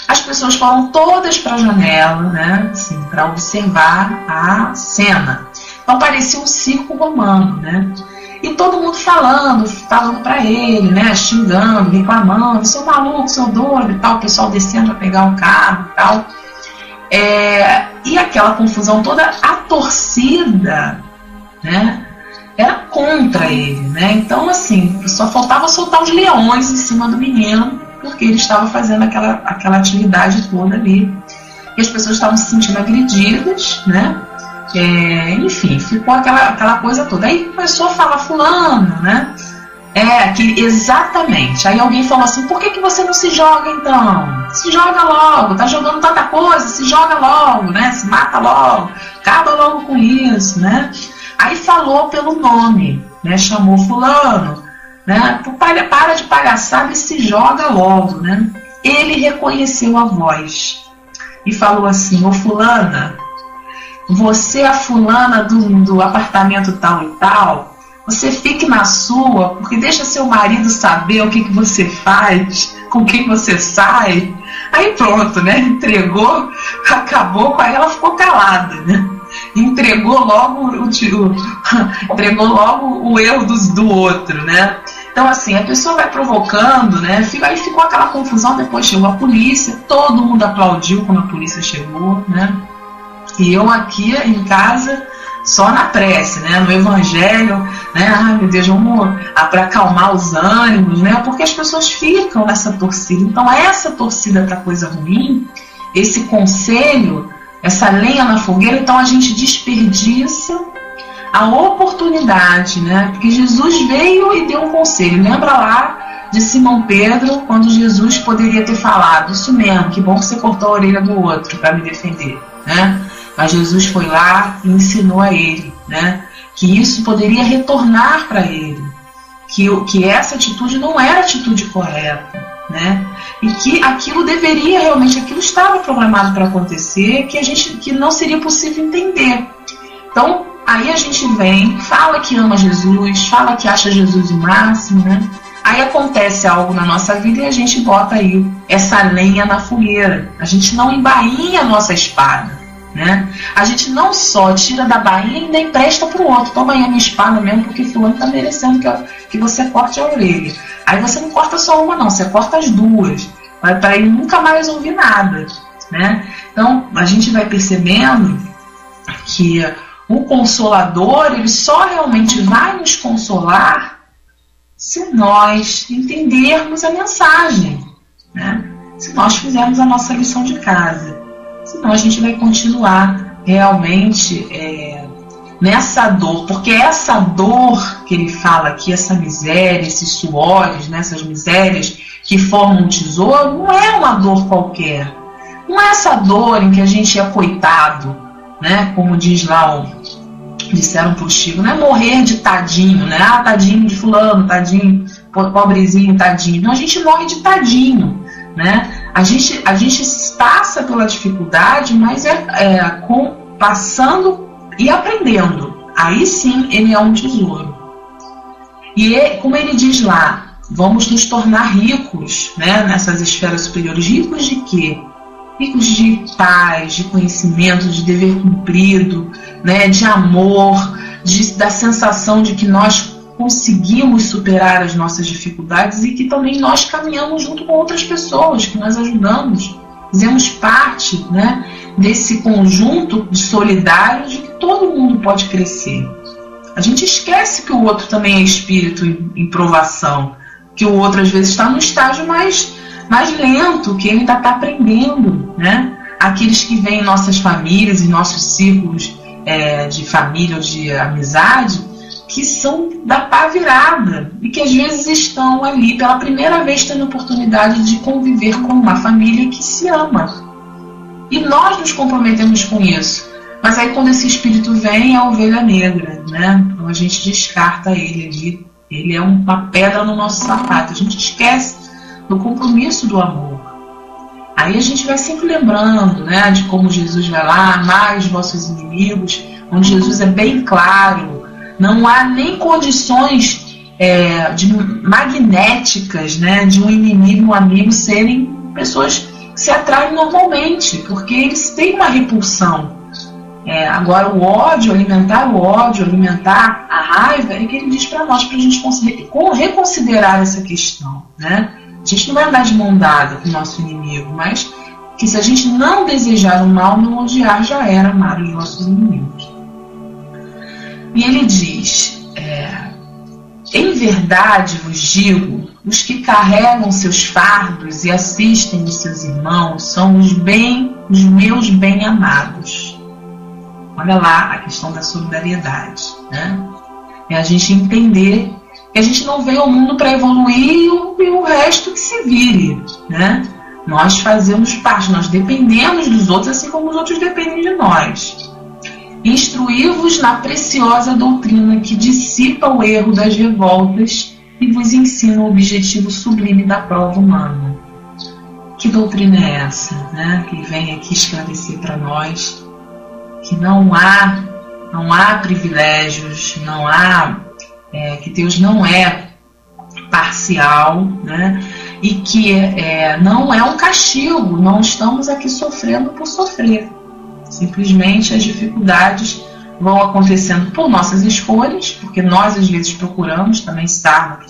As pessoas foram todas para a janela, né, assim, para observar a cena. Então parecia um circo romano, né? E todo mundo falando para ele, né, xingando, reclamando, seu maluco, seu doido e tal, o pessoal descendo para pegar o carro e tal. E aquela confusão toda, a torcida, né, era contra ele, né? Então, assim, só faltava soltar os leões em cima do menino, porque ele estava fazendo aquela atividade toda ali. E as pessoas estavam se sentindo agredidas, né? Enfim, ficou aquela coisa toda. Aí começou a falar fulano, né? Exatamente. Aí alguém falou assim, por que você não se joga então? Se joga logo, tá jogando tanta coisa, se joga logo, né? Se mata logo, acaba logo com isso, né? Aí falou pelo nome, né? Chamou fulano, né? Para de palhaçada e se joga logo, né? Ele reconheceu a voz e falou assim, ô fulana, você é a fulana do apartamento tal e tal, você fique na sua, porque deixa seu marido saber o que você faz, com quem você sai. Aí pronto, né? Entregou, acabou com, aí ela ficou calada, né? Entregou logo o erro do outro, né? Então, assim, a pessoa vai provocando, né? Aí ficou aquela confusão, depois chegou a polícia, todo mundo aplaudiu quando a polícia chegou, né? E eu aqui em casa, só na prece, né? No evangelho, né? Ai, meu Deus, vamos para acalmar os ânimos, né? Porque as pessoas ficam nessa torcida. Então, essa torcida para coisa ruim, esse conselho, essa lenha na fogueira, então a gente desperdiça a oportunidade, né? Porque Jesus veio e deu um conselho. Lembra lá de Simão Pedro, quando Jesus poderia ter falado, isso mesmo, que bom que você cortou a orelha do outro para me defender, né? Mas Jesus foi lá e ensinou a ele, né, que isso poderia retornar para ele, que essa atitude não era a atitude correta, né, e que aquilo deveria realmente, aquilo estava programado para acontecer, que não seria possível entender. Então, aí a gente vem, fala que ama Jesus, fala que acha Jesus o máximo, né? Aí acontece algo na nossa vida e a gente bota aí essa lenha na fogueira. A gente não embainha a nossa espada, né? A gente não só tira da bainha e ainda empresta para o outro. Toma aí a minha espada mesmo, porque fulano está merecendo que você corte a orelha. Aí você não corta só uma não, você corta as duas, para ele nunca mais ouvir nada, né? Então a gente vai percebendo que o Consolador, ele só realmente vai nos consolar se nós entendermos a mensagem, né? Se nós fizermos a nossa lição de casa. Senão a gente vai continuar realmente nessa dor, porque essa dor que ele fala aqui, essa miséria, esses suores, né, essas misérias que formam um tesouro, não é uma dor qualquer. Não é essa dor em que a gente é coitado, né, como diz lá, disseram pro Chico, não é morrer de tadinho, né, tadinho de fulano, tadinho, pobrezinho, tadinho. Não, a gente morre de tadinho, né? A gente passa pela dificuldade, mas passando e aprendendo. Aí sim ele é um tesouro. E como ele diz lá, vamos nos tornar ricos, né, nessas esferas superiores. Ricos de quê? Ricos de paz, de conhecimento, de dever cumprido, né, de amor, da sensação de que nós conseguimos superar as nossas dificuldades e que também nós caminhamos junto com outras pessoas, que nós ajudamos, fazemos parte, né, desse conjunto de solidários de que todo mundo pode crescer. A gente esquece que o outro também é espírito em provação, que o outro às vezes está num estágio mais lento, que ele ainda está aprendendo, né? Aqueles que vêm em nossas famílias, em nossos círculos de família ou de amizade, que são da pá virada e que às vezes estão ali pela primeira vez tendo a oportunidade de conviver com uma família que se ama. E nós nos comprometemos com isso. Mas aí quando esse espírito vem, é a ovelha negra, né? Então a gente descarta ele ali Ele é uma pedra no nosso sapato. A gente esquece do compromisso do amor. Aí a gente vai sempre lembrando, né, de como Jesus vai lá, amar os vossos inimigos, onde Jesus é bem claro. Não há nem condições magnéticas, né, de um inimigo e um amigo serem pessoas que se atraem normalmente, porque eles têm uma repulsão. Agora o ódio, alimentar a raiva, é que ele diz para nós, para a gente reconsiderar essa questão, né? A gente não vai andar de mão dada com o nosso inimigo, mas que se a gente não desejar o mal, não odiar, já era amar os nossos inimigos. E ele diz, em verdade vos digo, os que carregam seus fardos e assistem os seus irmãos são os meus bem-amados. Olha lá a questão da solidariedade, né? É a gente entender que a gente não veio ao mundo para evoluir e o resto que se vire, né? Nós fazemos parte, nós dependemos dos outros assim como os outros dependem de nós. Instruí-vos na preciosa doutrina que dissipa o erro das revoltas e vos ensina o objetivo sublime da prova humana. Que doutrina é essa, né? Que vem aqui esclarecer para nós que não há privilégios, que Deus não é parcial, né? E que não é um castigo, não estamos aqui sofrendo por sofrer. Simplesmente as dificuldades vão acontecendo por nossas escolhas, porque nós às vezes procuramos também estar,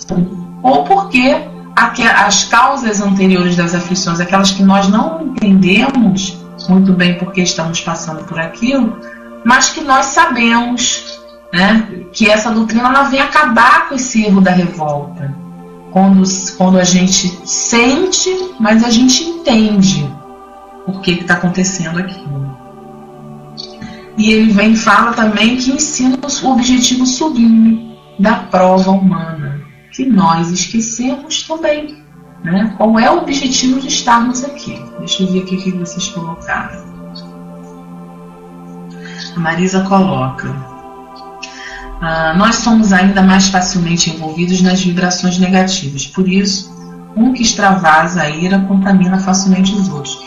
ou porque as causas anteriores das aflições, aquelas que nós não entendemos muito bem porque estamos passando por aquilo, mas que nós sabemos, né, que essa doutrina ela vem acabar com esse erro da revolta. Quando a gente sente, mas a gente entende o que está acontecendo aqui. E ele fala também que ensina o objetivo sublime da prova humana, que nós esquecemos também. Né? Qual é o objetivo de estarmos aqui? Deixa eu ver aqui o que vocês colocaram. A Marisa coloca: nós somos ainda mais facilmente envolvidos nas vibrações negativas, por isso, um que extravasa a ira contamina facilmente os outros.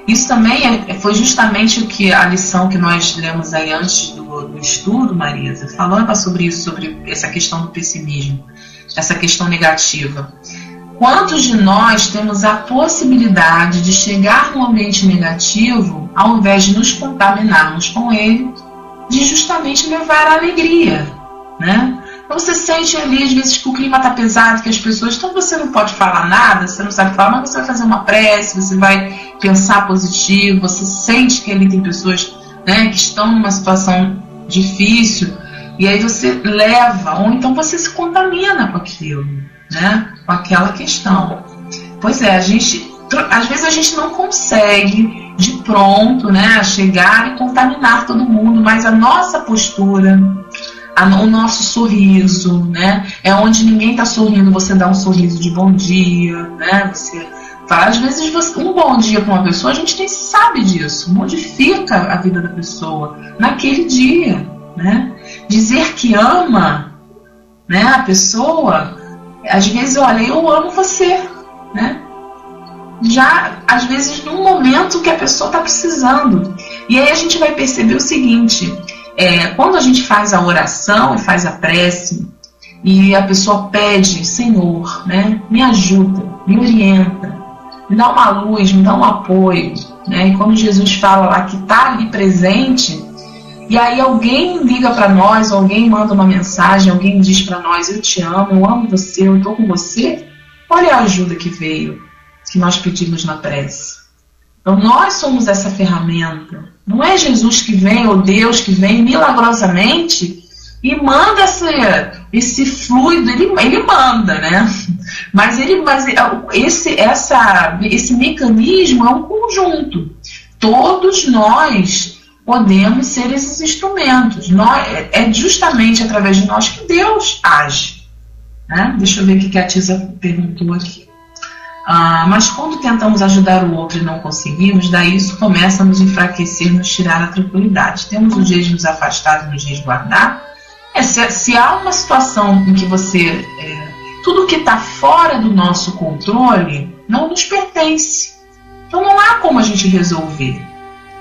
Isso também foi justamente a lição que nós lemos aí antes do estudo, Marisa, falando sobre isso, sobre essa questão do pessimismo, essa questão negativa. Quantos de nós temos a possibilidade de chegar num ambiente negativo, ao invés de nos contaminarmos com ele, de justamente levar a alegria, né? Então você sente ali, às vezes, que o clima está pesado, que as pessoas... Então você não pode falar nada, você não sabe falar, mas você vai fazer uma prece, você vai pensar positivo, você sente que ali tem pessoas, né, que estão numa situação difícil, e aí você leva, ou então você se contamina com aquilo, né, com aquela questão. Pois é, às vezes a gente não consegue de pronto, né, chegar e contaminar todo mundo, mas a nossa postura, o nosso sorriso, né, é onde ninguém está sorrindo, você dá um sorriso de bom dia, né, você fala, às vezes um bom dia para uma pessoa, a gente nem sabe disso, modifica a vida da pessoa naquele dia, né, dizer que ama, né, a pessoa, às vezes, olha, eu amo você, né, já, às vezes, num momento que a pessoa está precisando. E aí a gente vai perceber o seguinte, quando a gente faz a oração e faz a prece, e a pessoa pede, Senhor, né, me ajuda, me orienta, me dá uma luz, me dá um apoio, né, e quando Jesus fala lá que está ali presente, e aí alguém liga para nós, alguém manda uma mensagem, alguém diz para nós, eu te amo, eu amo você, eu estou com você, olha a ajuda que veio, que nós pedimos na prece. Então nós somos essa ferramenta. Não é Jesus que vem, ou Deus que vem milagrosamente e manda esse fluido, ele manda, né? Mas esse mecanismo é um conjunto. Todos nós podemos ser esses instrumentos. É justamente através de nós que Deus age. Né? Deixa eu ver o que a Tisa perguntou aqui. Mas quando tentamos ajudar o outro e não conseguimos, daí isso começa a nos enfraquecer, nos tirar a tranquilidade. Temos o jeito de nos afastar e nos resguardar? Se há uma situação em que você... tudo que está fora do nosso controle não nos pertence. Então não há como a gente resolver.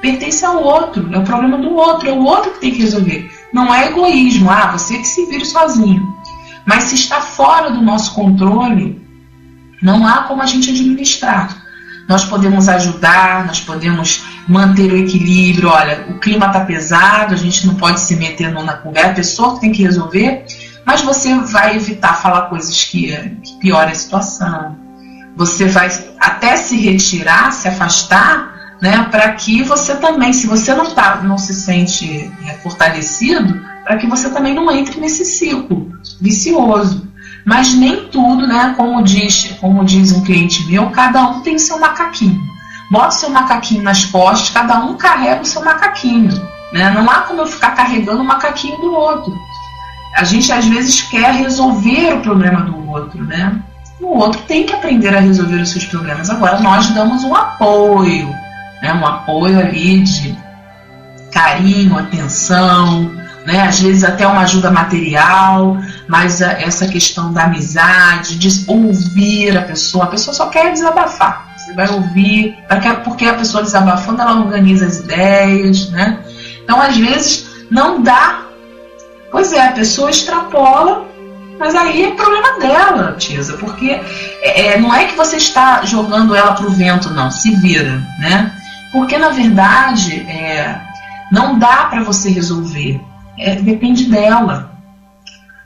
Pertence ao outro, é o problema do outro, é o outro que tem que resolver. Não é egoísmo, você que se vire sozinho. Mas se está fora do nosso controle, não há como a gente administrar. Nós podemos ajudar, nós podemos manter o equilíbrio. Olha, o clima está pesado, a gente não pode se meter na conversa, a pessoa que tem que resolver, mas você vai evitar falar coisas que pioram a situação. Você vai até se retirar, se afastar, né, para que você também, se você não se sente fortalecido, para que você também não entre nesse ciclo vicioso. Mas nem tudo, né, como diz um cliente meu, cada um tem seu macaquinho. Bota o seu macaquinho nas costas, cada um carrega o seu macaquinho. Né? Não há como eu ficar carregando o macaquinho do outro. A gente às vezes quer resolver o problema do outro, né? O outro tem que aprender a resolver os seus problemas. Agora nós damos um apoio, né? Um apoio ali de carinho, atenção, né? Às vezes até uma ajuda material, mas essa questão da amizade, de ouvir a pessoa só quer desabafar. Você vai ouvir, porque a pessoa desabafando, ela organiza as ideias, né? Então às vezes não dá. Pois é, a pessoa extrapola, mas aí é problema dela, Tisa, porque não é que você está jogando ela para o vento, não, se vira, né? Porque na verdade não dá para você resolver, depende dela.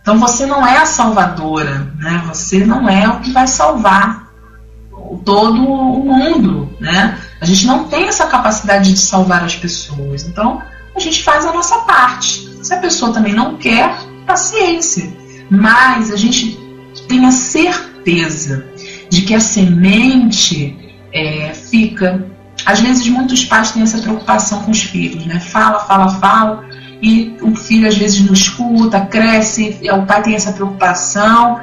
Então você não é a salvadora, né? Você não é o que vai salvar todo o mundo, né? A gente não tem essa capacidade de salvar as pessoas, então a gente faz a nossa parte. Se a pessoa também não quer, paciência. Mas a gente tem a certeza de que a semente fica... Às vezes muitos pais têm essa preocupação com os filhos, né? Fala, e o filho às vezes não escuta, cresce, e o pai tem essa preocupação,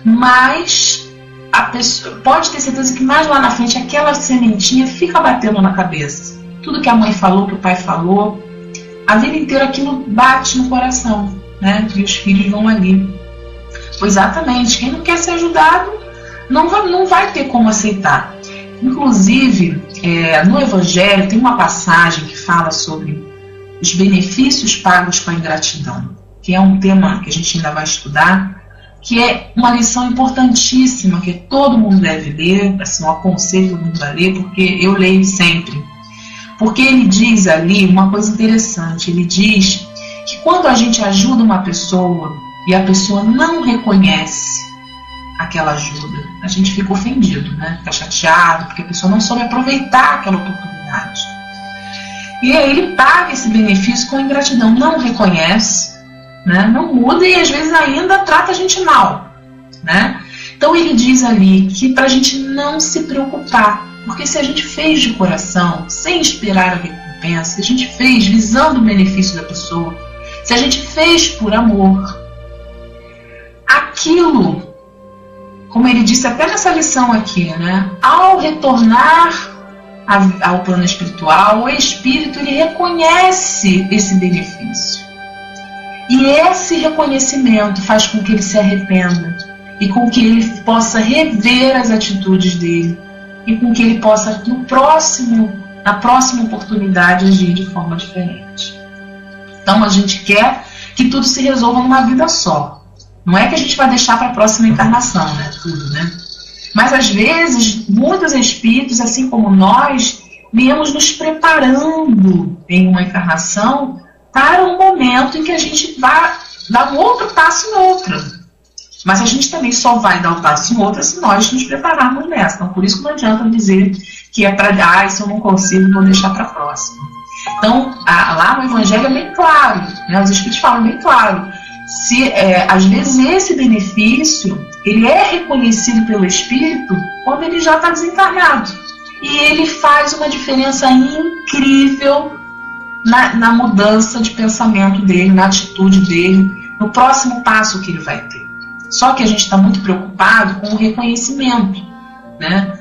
mas a pessoa pode ter certeza que mais lá na frente aquela sementinha fica batendo na cabeça. Tudo que a mãe falou, que o pai falou, a vida inteira aquilo bate no coração, né? E os filhos vão ali. Exatamente, quem não quer ser ajudado não vai ter como aceitar. Inclusive, no Evangelho tem uma passagem que fala sobre os benefícios pagos com a ingratidão, que é um tema que a gente ainda vai estudar, que é uma lição importantíssima, que todo mundo deve ler, assim, eu aconselho todo mundo a ler, porque eu leio sempre. Porque ele diz ali uma coisa interessante, ele diz que quando a gente ajuda uma pessoa e a pessoa não reconhece aquela ajuda, a gente fica ofendido, né? Fica chateado, porque a pessoa não soube aproveitar aquela oportunidade. E aí ele paga esse benefício com ingratidão, não reconhece, né? Não muda e às vezes ainda trata a gente mal, né? Então ele diz ali que para a gente não se preocupar, porque se a gente fez de coração, sem esperar a recompensa, se a gente fez visando o benefício da pessoa, se a gente fez por amor, aquilo, como ele disse até nessa lição aqui, né? Ao retornar ao plano espiritual, o espírito ele reconhece esse benefício. E esse reconhecimento faz com que ele se arrependa e com que ele possa rever as atitudes dele e com que ele possa, na próxima oportunidade, agir de forma diferente. Então a gente quer que tudo se resolva numa vida só. Não é que a gente vai deixar para a próxima encarnação, né? Tudo, né? Mas às vezes, muitos espíritos, assim como nós, viemos nos preparando em uma encarnação para um momento em que a gente vai dar um outro passo em outra. Mas a gente também só vai dar um passo em outra se nós nos prepararmos nessa. Então, por isso que não adianta dizer que é para isso eu não consigo, vou deixar para a próxima. Então, lá no Evangelho é bem claro, né? Os Espíritos falam bem claro. Às vezes esse benefício ele é reconhecido pelo Espírito quando ele já está desencarnado. E ele faz uma diferença incrível na mudança de pensamento dele, na atitude dele, no próximo passo que ele vai ter. Só que a gente está muito preocupado com o reconhecimento, né?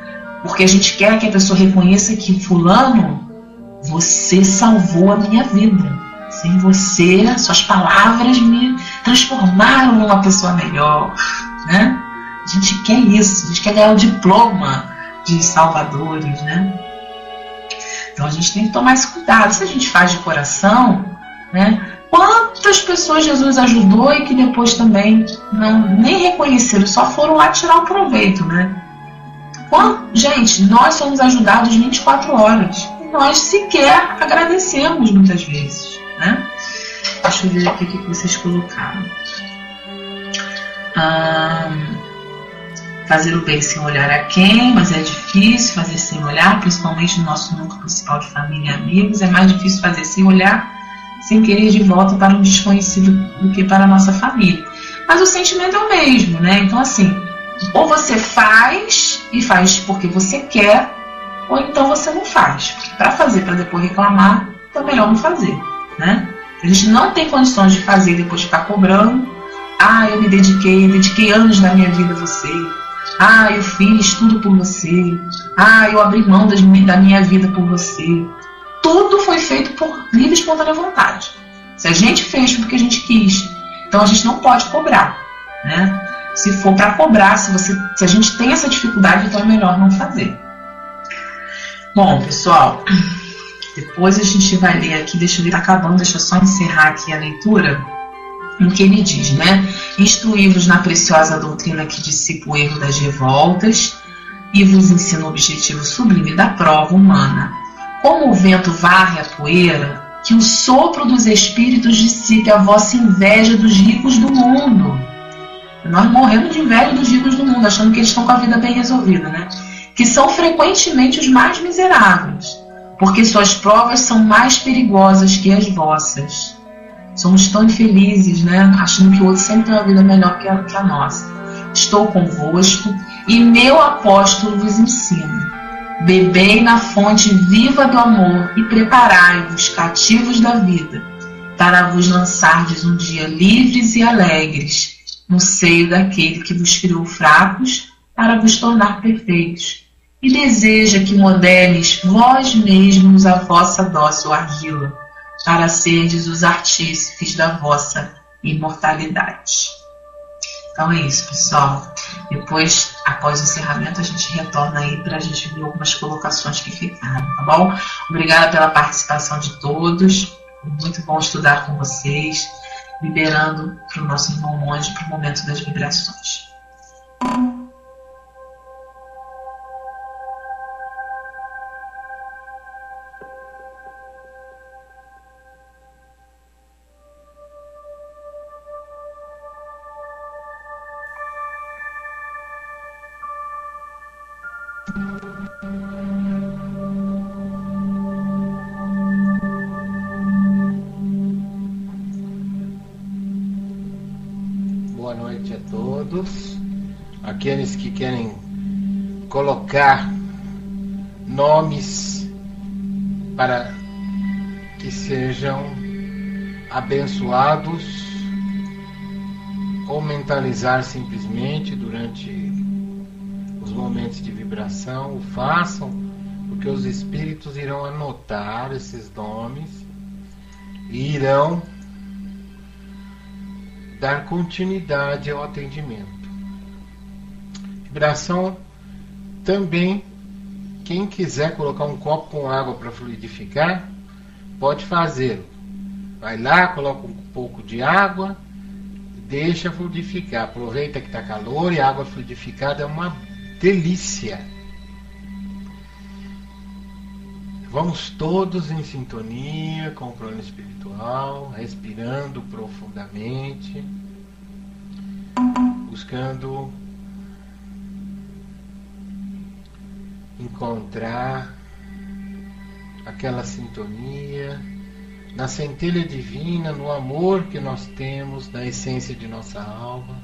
Porque a gente quer que a pessoa reconheça que fulano, você salvou a minha vida. Sem você, suas palavras transformá-lo numa pessoa melhor, né? A gente quer isso, a gente quer ganhar o diploma de salvadores, né? Então a gente tem que tomar esse cuidado. Se a gente faz de coração, né? Quantas pessoas Jesus ajudou e que depois também nem reconheceram, só foram lá tirar o proveito, né? Gente, nós somos ajudados 24 horas e nós sequer agradecemos muitas vezes, né? Deixa eu ver aqui o que vocês colocaram. Fazer o bem sem olhar a quem, mas é difícil fazer sem olhar, principalmente no nosso núcleo principal de família e amigos. É mais difícil fazer sem olhar, sem querer de volta para um desconhecido do que para a nossa família. Mas o sentimento é o mesmo, né? Então, assim, ou você faz e faz porque você quer, ou então você não faz. Porque para fazer, para depois reclamar, então é melhor não fazer, né? A gente não tem condições de fazer e depois ficar cobrando. Eu me dediquei anos da minha vida a você. Eu fiz tudo por você. Eu abri mão da minha vida por você. Tudo foi feito por livre e espontânea vontade. Se a gente fez porque a gente quis, então a gente não pode cobrar, né? Se for para cobrar, se a gente tem essa dificuldade, então é melhor não fazer. Bom, pessoal, depois a gente vai ler aqui, deixa eu ver, tá acabando, deixa eu só encerrar aqui a leitura, no que ele diz, né? Instruí-vos na preciosa doutrina que dissipa o erro das revoltas e vos ensina o objetivo sublime da prova humana. Como o vento varre a poeira, que o sopro dos espíritos dissipe a vossa inveja dos ricos do mundo. Nós morremos de inveja dos ricos do mundo, achando que eles estão com a vida bem resolvida, né? Que são frequentemente os mais miseráveis, porque suas provas são mais perigosas que as vossas. Somos tão infelizes, né? Achando que o outro sempre tem uma vida melhor que a nossa. Estou convosco e meu apóstolo vos ensina. Bebei na fonte viva do amor e preparai-vos, cativos da vida, para vos lançardes um dia livres e alegres no seio daquele que vos criou fracos para vos tornar perfeitos, e deseja que modernes vós mesmos a vossa dócil argila, para serdes os artífices da vossa imortalidade. Então é isso, pessoal. Depois, após o encerramento, a gente retorna aí para a gente ver algumas colocações que ficaram, tá bom? Obrigada pela participação de todos. Muito bom estudar com vocês, liberando para o nosso irmão monge para o momento das vibrações.
Boa noite a todos. Aqueles que querem colocar nomes para que sejam abençoados ou mentalizar simplesmente durante os momentos de vibração, o façam, porque os espíritos irão anotar esses nomes e irão dar continuidade ao atendimento. Vibração também, quem quiser colocar um copo com água para fluidificar, pode fazê-lo. Vai lá, coloca um pouco de água, deixa fluidificar. Aproveita que está calor e a água fluidificada é uma delícia. Vamos todos em sintonia com o plano espiritual, respirando profundamente, buscando encontrar aquela sintonia na centelha divina, no amor que nós temos, na essência de nossa alma,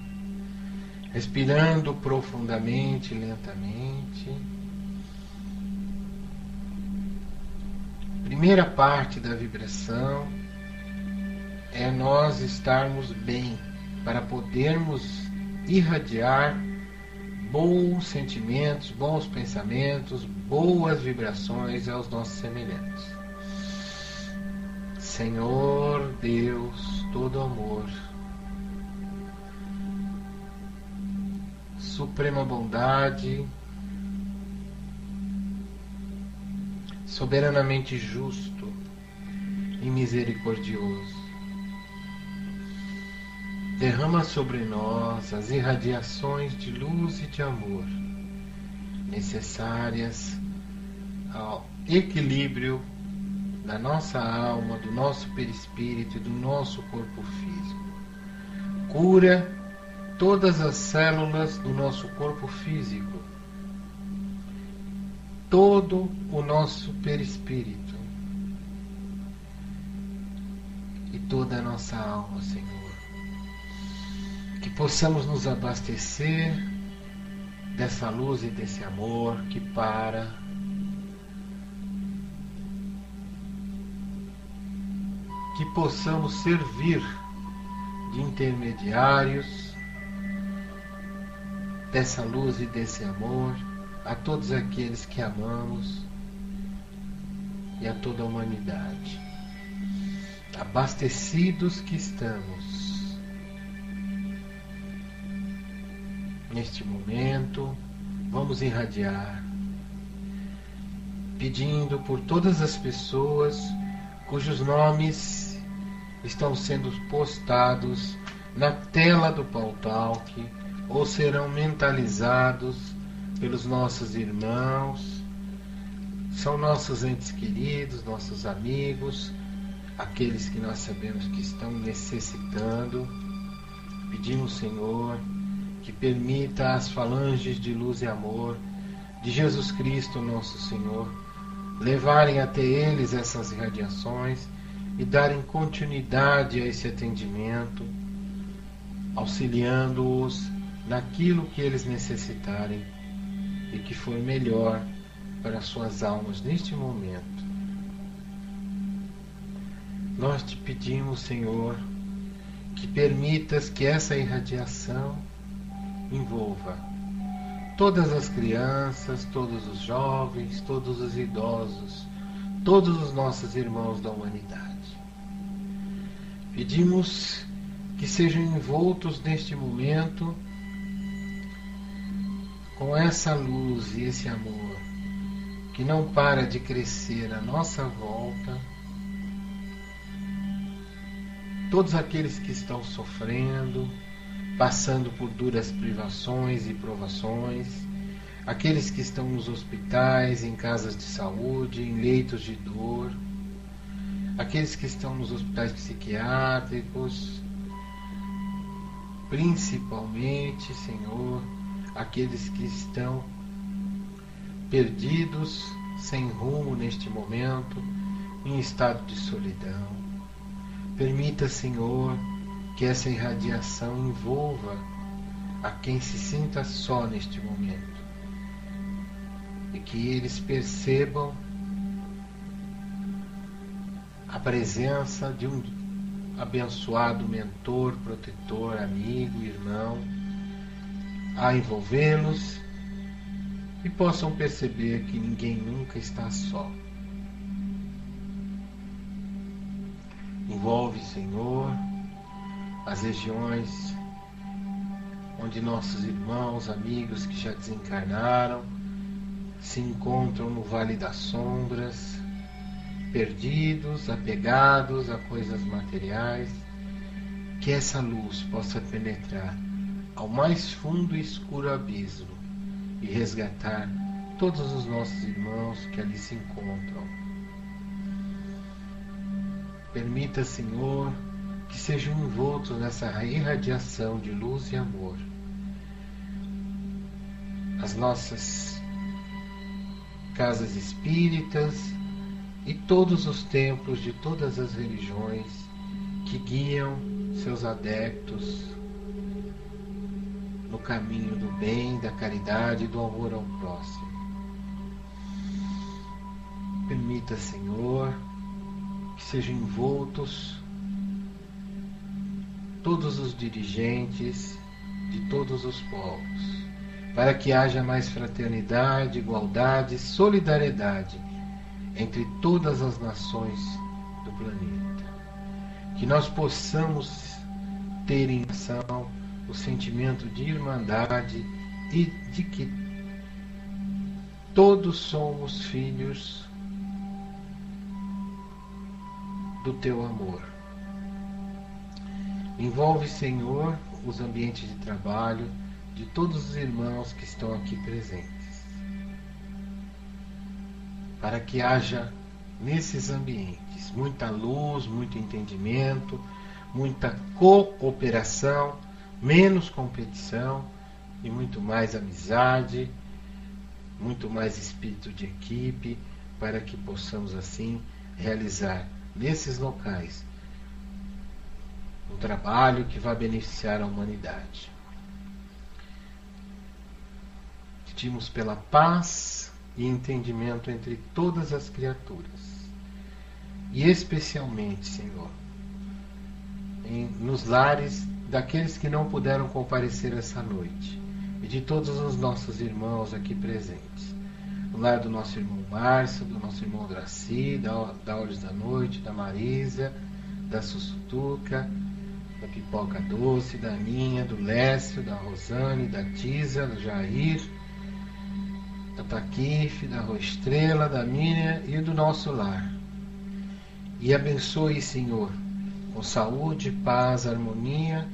respirando profundamente, lentamente. Primeira parte da vibração é nós estarmos bem, para podermos irradiar bons sentimentos, bons pensamentos, boas vibrações aos nossos semelhantes. Senhor Deus, todo amor, suprema bondade, soberanamente justo e misericordioso, derrama sobre nós as irradiações de luz e de amor necessárias ao equilíbrio da nossa alma, do nosso perispírito e do nosso corpo físico. Cura todas as células do nosso corpo físico, todo o nosso perispírito e toda a nossa alma, Senhor. Que possamos nos abastecer dessa luz e desse amor que para que possamos servir de intermediários dessa luz e desse amor a todos aqueles que amamos e a toda a humanidade. Abastecidos que estamos neste momento, vamos irradiar, pedindo por todas as pessoas cujos nomes estão sendo postados na tela do Pautalk ou serão mentalizados pelos nossos irmãos. São nossos entes queridos, nossos amigos, aqueles que nós sabemos que estão necessitando. Pedimos, Senhor, que permita as falanges de luz e amor de Jesus Cristo, nosso Senhor, levarem até eles essas irradiações e darem continuidade a esse atendimento, auxiliando-os naquilo que eles necessitarem e que for melhor para suas almas neste momento. Nós te pedimos, Senhor, que permitas que essa irradiação envolva todas as crianças, todos os jovens, todos os idosos, todos os nossos irmãos da humanidade. Pedimos que sejam envoltos neste momento com essa luz e esse amor que não para de crescer à nossa volta. Todos aqueles que estão sofrendo, passando por duras privações e provações, aqueles que estão nos hospitais, em casas de saúde, em leitos de dor, aqueles que estão nos hospitais psiquiátricos, principalmente, Senhor, aqueles que estão perdidos, sem rumo neste momento, em estado de solidão. Permita, Senhor, que essa irradiação envolva a quem se sinta só neste momento e que eles percebam a presença de um abençoado mentor, protetor, amigo, irmão a envolvê-los e possam perceber que ninguém nunca está só. Envolve, Senhor, as regiões onde nossos irmãos, amigos que já desencarnaram se encontram no Vale das Sombras, perdidos, apegados a coisas materiais, que essa luz possa penetrar ao mais fundo e escuro abismo e resgatar todos os nossos irmãos que ali se encontram. Permita, Senhor, que sejam envoltos nessa irradiação de luz e amor as nossas casas espíritas e todos os templos de todas as religiões que guiam seus adeptos no caminho do bem, da caridade e do amor ao próximo. Permita, Senhor, que sejam envoltos todos os dirigentes de todos os povos, para que haja mais fraternidade, igualdade e solidariedade entre todas as nações do planeta. Que nós possamos ter em ação o sentimento de irmandade e de que todos somos filhos do Teu amor. Envolve, Senhor, os ambientes de trabalho de todos os irmãos que estão aqui presentes, para que haja nesses ambientes muita luz, muito entendimento, muita cooperação, menos competição e muito mais amizade, muito mais espírito de equipe, para que possamos assim realizar nesses locais um trabalho que vai beneficiar a humanidade. Pedimos pela paz e entendimento entre todas as criaturas, e especialmente, Senhor, nos lares daqueles que não puderam comparecer essa noite, e de todos os nossos irmãos aqui presentes. No lar do nosso irmão Márcio, do nosso irmão Draci, da Olhos da Noite, da Marisa, da Sussutuca, da Pipoca Doce, da Aninha, do Lécio, da Rosane, da Tisa, do Jair, da Taquife, da Rua Estrela, da Miriam e do nosso lar. E abençoe, Senhor, com saúde, paz, harmonia,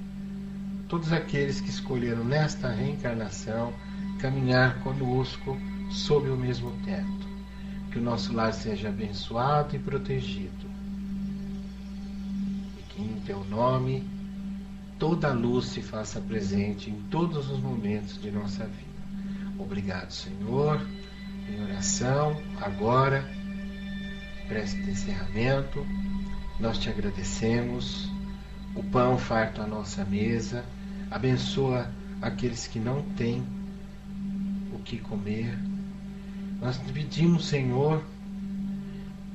todos aqueles que escolheram nesta reencarnação caminhar conosco sob o mesmo teto. Que o nosso lar seja abençoado e protegido. E que em Teu nome toda a luz se faça presente em todos os momentos de nossa vida. Obrigado, Senhor. Em oração, agora, prece de encerramento, nós Te agradecemos. O pão farto à nossa mesa, abençoa aqueles que não têm o que comer. Nós te pedimos, Senhor,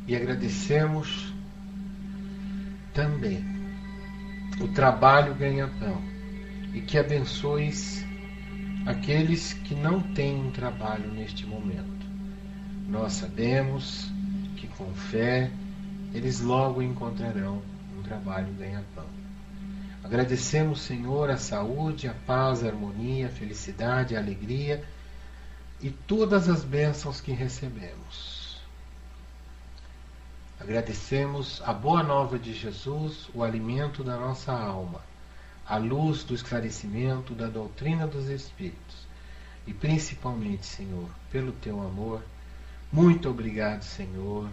e agradecemos também o trabalho ganha-pão, e que abençoes aqueles que não têm um trabalho neste momento. Nós sabemos que com fé eles logo encontrarão um trabalho ganha-pão. Agradecemos, Senhor, a saúde, a paz, a harmonia, a felicidade, a alegria e todas as bênçãos que recebemos. Agradecemos a boa nova de Jesus, o alimento da nossa alma, a luz do esclarecimento da doutrina dos Espíritos. E principalmente, Senhor, pelo Teu amor, muito obrigado, Senhor.